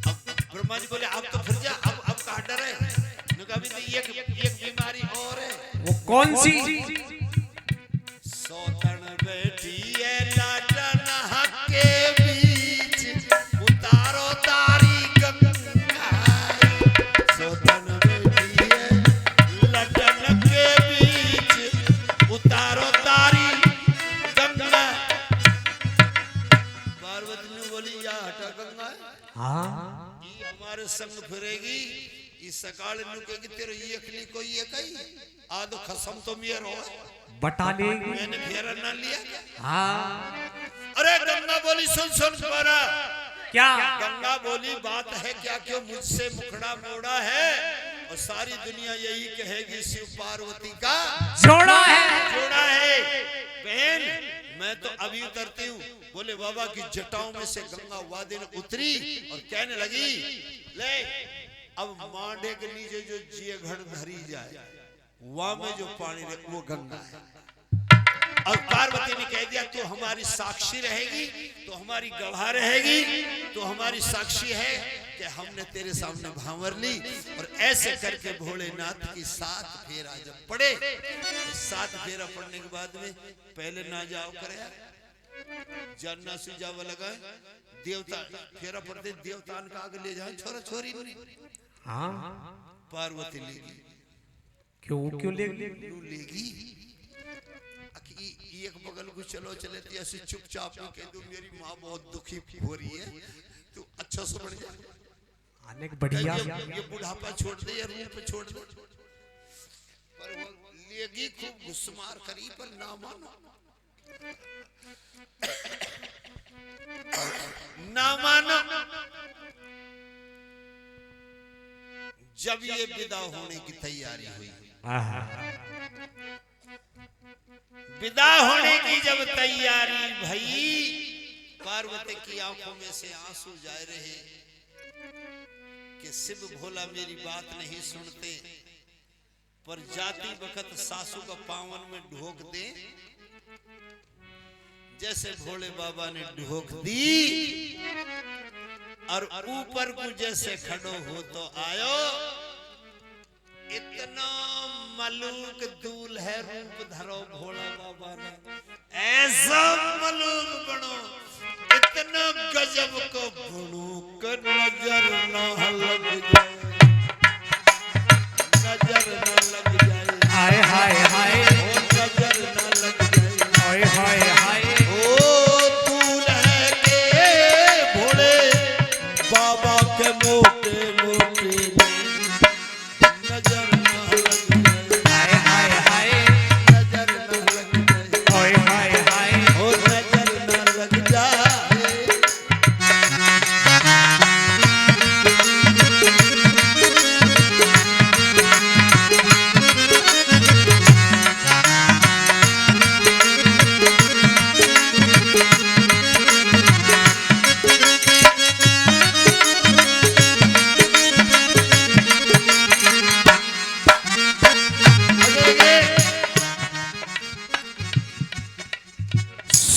अब ब्रह्मा जी बोले अब तो फिर जा, अब कहाँ डर है? कभी एक बीमारी और है। वो कौन सी? सौतन बैठी है लाटन के बीच, उतारो तारी गंगा। सौतन बैठी है लाटन के बीच, उतारो तारी गंगा। पार्वती ने बोली या हटा गंगा, हाँ ये हमारे संग फिरेगी। इस सकाल नु कहेगी तेरे ये अखली कोई है कहीं आदो खसम तो मेर हो बटा ले। मैंने फेरा ना लिया। हाँ अरे गंगा बोली सुन सुन तुम्हारा। क्या? गंगा बोली बात है क्या, क्यों मुझसे मुखड़ा मोड़ा है और सारी दुनिया यही कहेगी शिव पार्वती का जोड़ा है। जोड़ा है। बहन मैं तो अभी उतरती हूँ। बोले बाबा की जटाओं में से गंगा वादिन उतरी और कहने लगी ले अब मांडे के नीचे जो जिये घड़ धरी जाए वहां में जो पानी रहे वो गंगा है। और पार्वती ने कह दिया तू हमारी साक्षी रहेगी, तो हमारी गवाह रहेगी, तो हमारी साक्षी है कि हमने तेरे सामने भांवर ली। और ऐसे करके भोलेनाथ की 7 फेरा जब पड़े, 7 फेरा पड़ने के बाद में पहले ना जाओ करे जानना से जावा लगा देवता फेरा पड़ते देवतान का आगे ले जाए छोरा छोरी नहीं। हाँ पार्वती लेगी क्यों लेगी एक बगल को चलो चले ऐसे चुपचाप कह दो मेरी माँ बहुत दुखी हो रही है तू अच्छा से बढ़ जा आने बढ़िया ये बुढ़ापा छोड़ दे या रूप छोड़ दे। पर वो लेगी खूब घुसमार करी पर ना मानो ना मानो। जब ये विदा होने की तैयारी हुई, विदा होने की जब तैयारी भई, पार्वती की आंखों में से आंसू जा रहे कि शिव भोला मेरी बात नहीं सुनते, पर जाती वक्त सासू का पावन में ढोक दे जैसे भोले बाबा ने ढोक दी। और ऊपर को जैसे खड़ो हो तो आयो, इतना मलूक दूल है रूप धरो भोला बाबा ने, ऐसा मलूक बनो इतना गजब को बनो कर नजर न लग जाए, नजर न लग जाए, हाय हाय हाय नजर न लग जाए, हाय हाय हाय ओ दूल है के भोले बाबा के मोटे मोटे नजर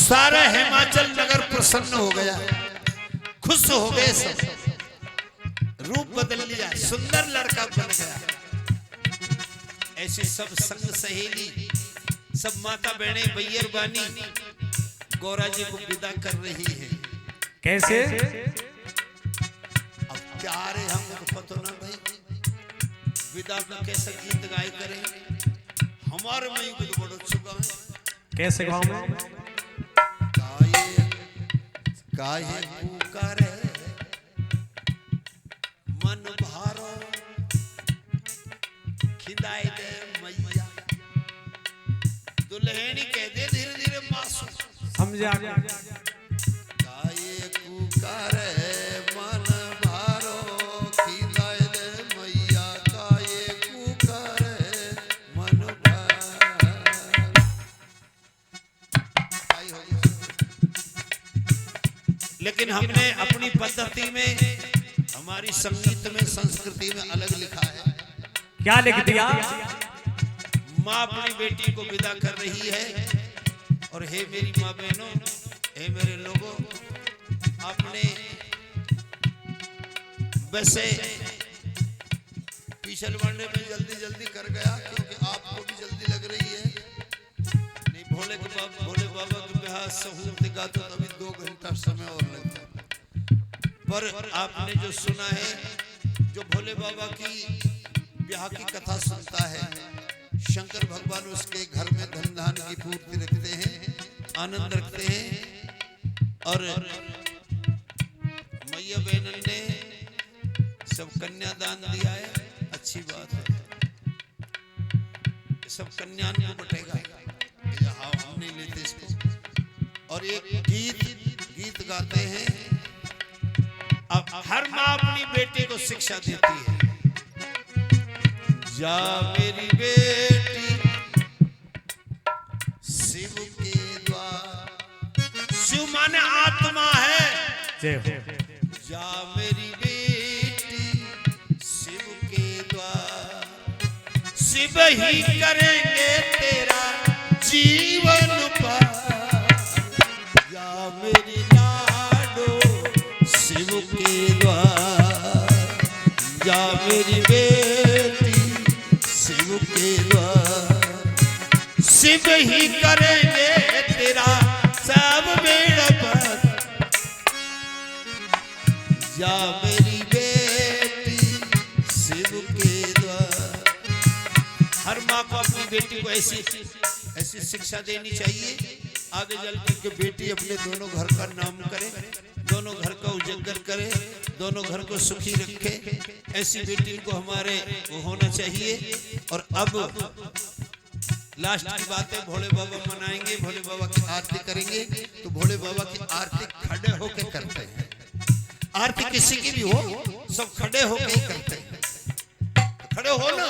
सारा हिमाचल नगर प्रसन्न हो गया, खुश हो गए सब, रूप बदल लिया, सुंदर लड़का बन गया। ऐसे सब संग सहेली सब माता बहने बैयर बानी गौरा जी को विदा कर रही है। कैसे? अब प्यारे हमको पता ना भाई विदा का कैसे गीत गाय करें, हमारे में कुछ बड़ो चुका है। कैसे गाँव में काहे पुकारे मन भारो खिदाई दे मैया, दुल्हनी कह दे धीरे धीरे मासूम समझा। काहे पुकारे मन भारो खिदाई दे मैया, काहे पुकारे मन भारो। लेकिन हमने अपनी पद्धति में, हमारी संगीत में, संस्कृति में अलग लिखा है। क्या लिख दिया? माँ अपनी बेटी को विदा कर रही है और हे मेरी माँ बहनों, हे मेरे लोगों, आपने वैसे पीछे बढ़ने में जल्दी जल्दी कर गया क्योंकि आपको भी जल्दी लग रही है। नहीं भोले बाबा के ब्याह सहूर्त गा तो अभी 2 घंटा समय और लगता है। पर आपने जो सुना है, जो भोले बाबा की ब्याह की कथा सुनता है, शंकर भगवान उसके घर में धन धान की पूर्ति रखते हैं, आनंद रखते हैं। और मैया बहन ने सब कन्यादान दिया है, अच्छी बात है, सब कन्या को बटेगा, हाँ हम नहीं लेते इसको। और एक गीत गाते हैं, अब हर माँ अपनी बेटे को शिक्षा देती है, जा मेरी बेटी शिव के द्वार, शिव माने आत्मा है, जय हो। जा मेरी बेटी शिव शिव ही करेंगे तेरा जीवन पार। या मेरी लाडो शिव के द्वार, या मेरी बेटी शिव के द्वार। शिव ही करेंगे तेरा सब बेड़ा पार। या मेरी बेटी शिव के द्वार। हर माँ को अपनी बेटी को ऐसी शिक्षा देनी चाहिए, आगे चल करके बेटी अपने दोनों घर का नाम करे, दोनों घर का उजागर करे, दोनों घर को सुखी रखे। ऐसी बेटी को हमारे वो होना चाहिए। और अब लास्ट की बातें भोले बाबा मनाएंगे, भोले बाबा की आरती करेंगे। तो भोले बाबा की आरती खड़े होके करते हैं। आरती किसी की भी हो, सब खड़े होके ही करते हैं। खड़े हो ना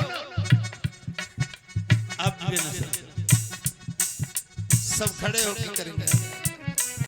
आप, सब खड़े होके करेंगे।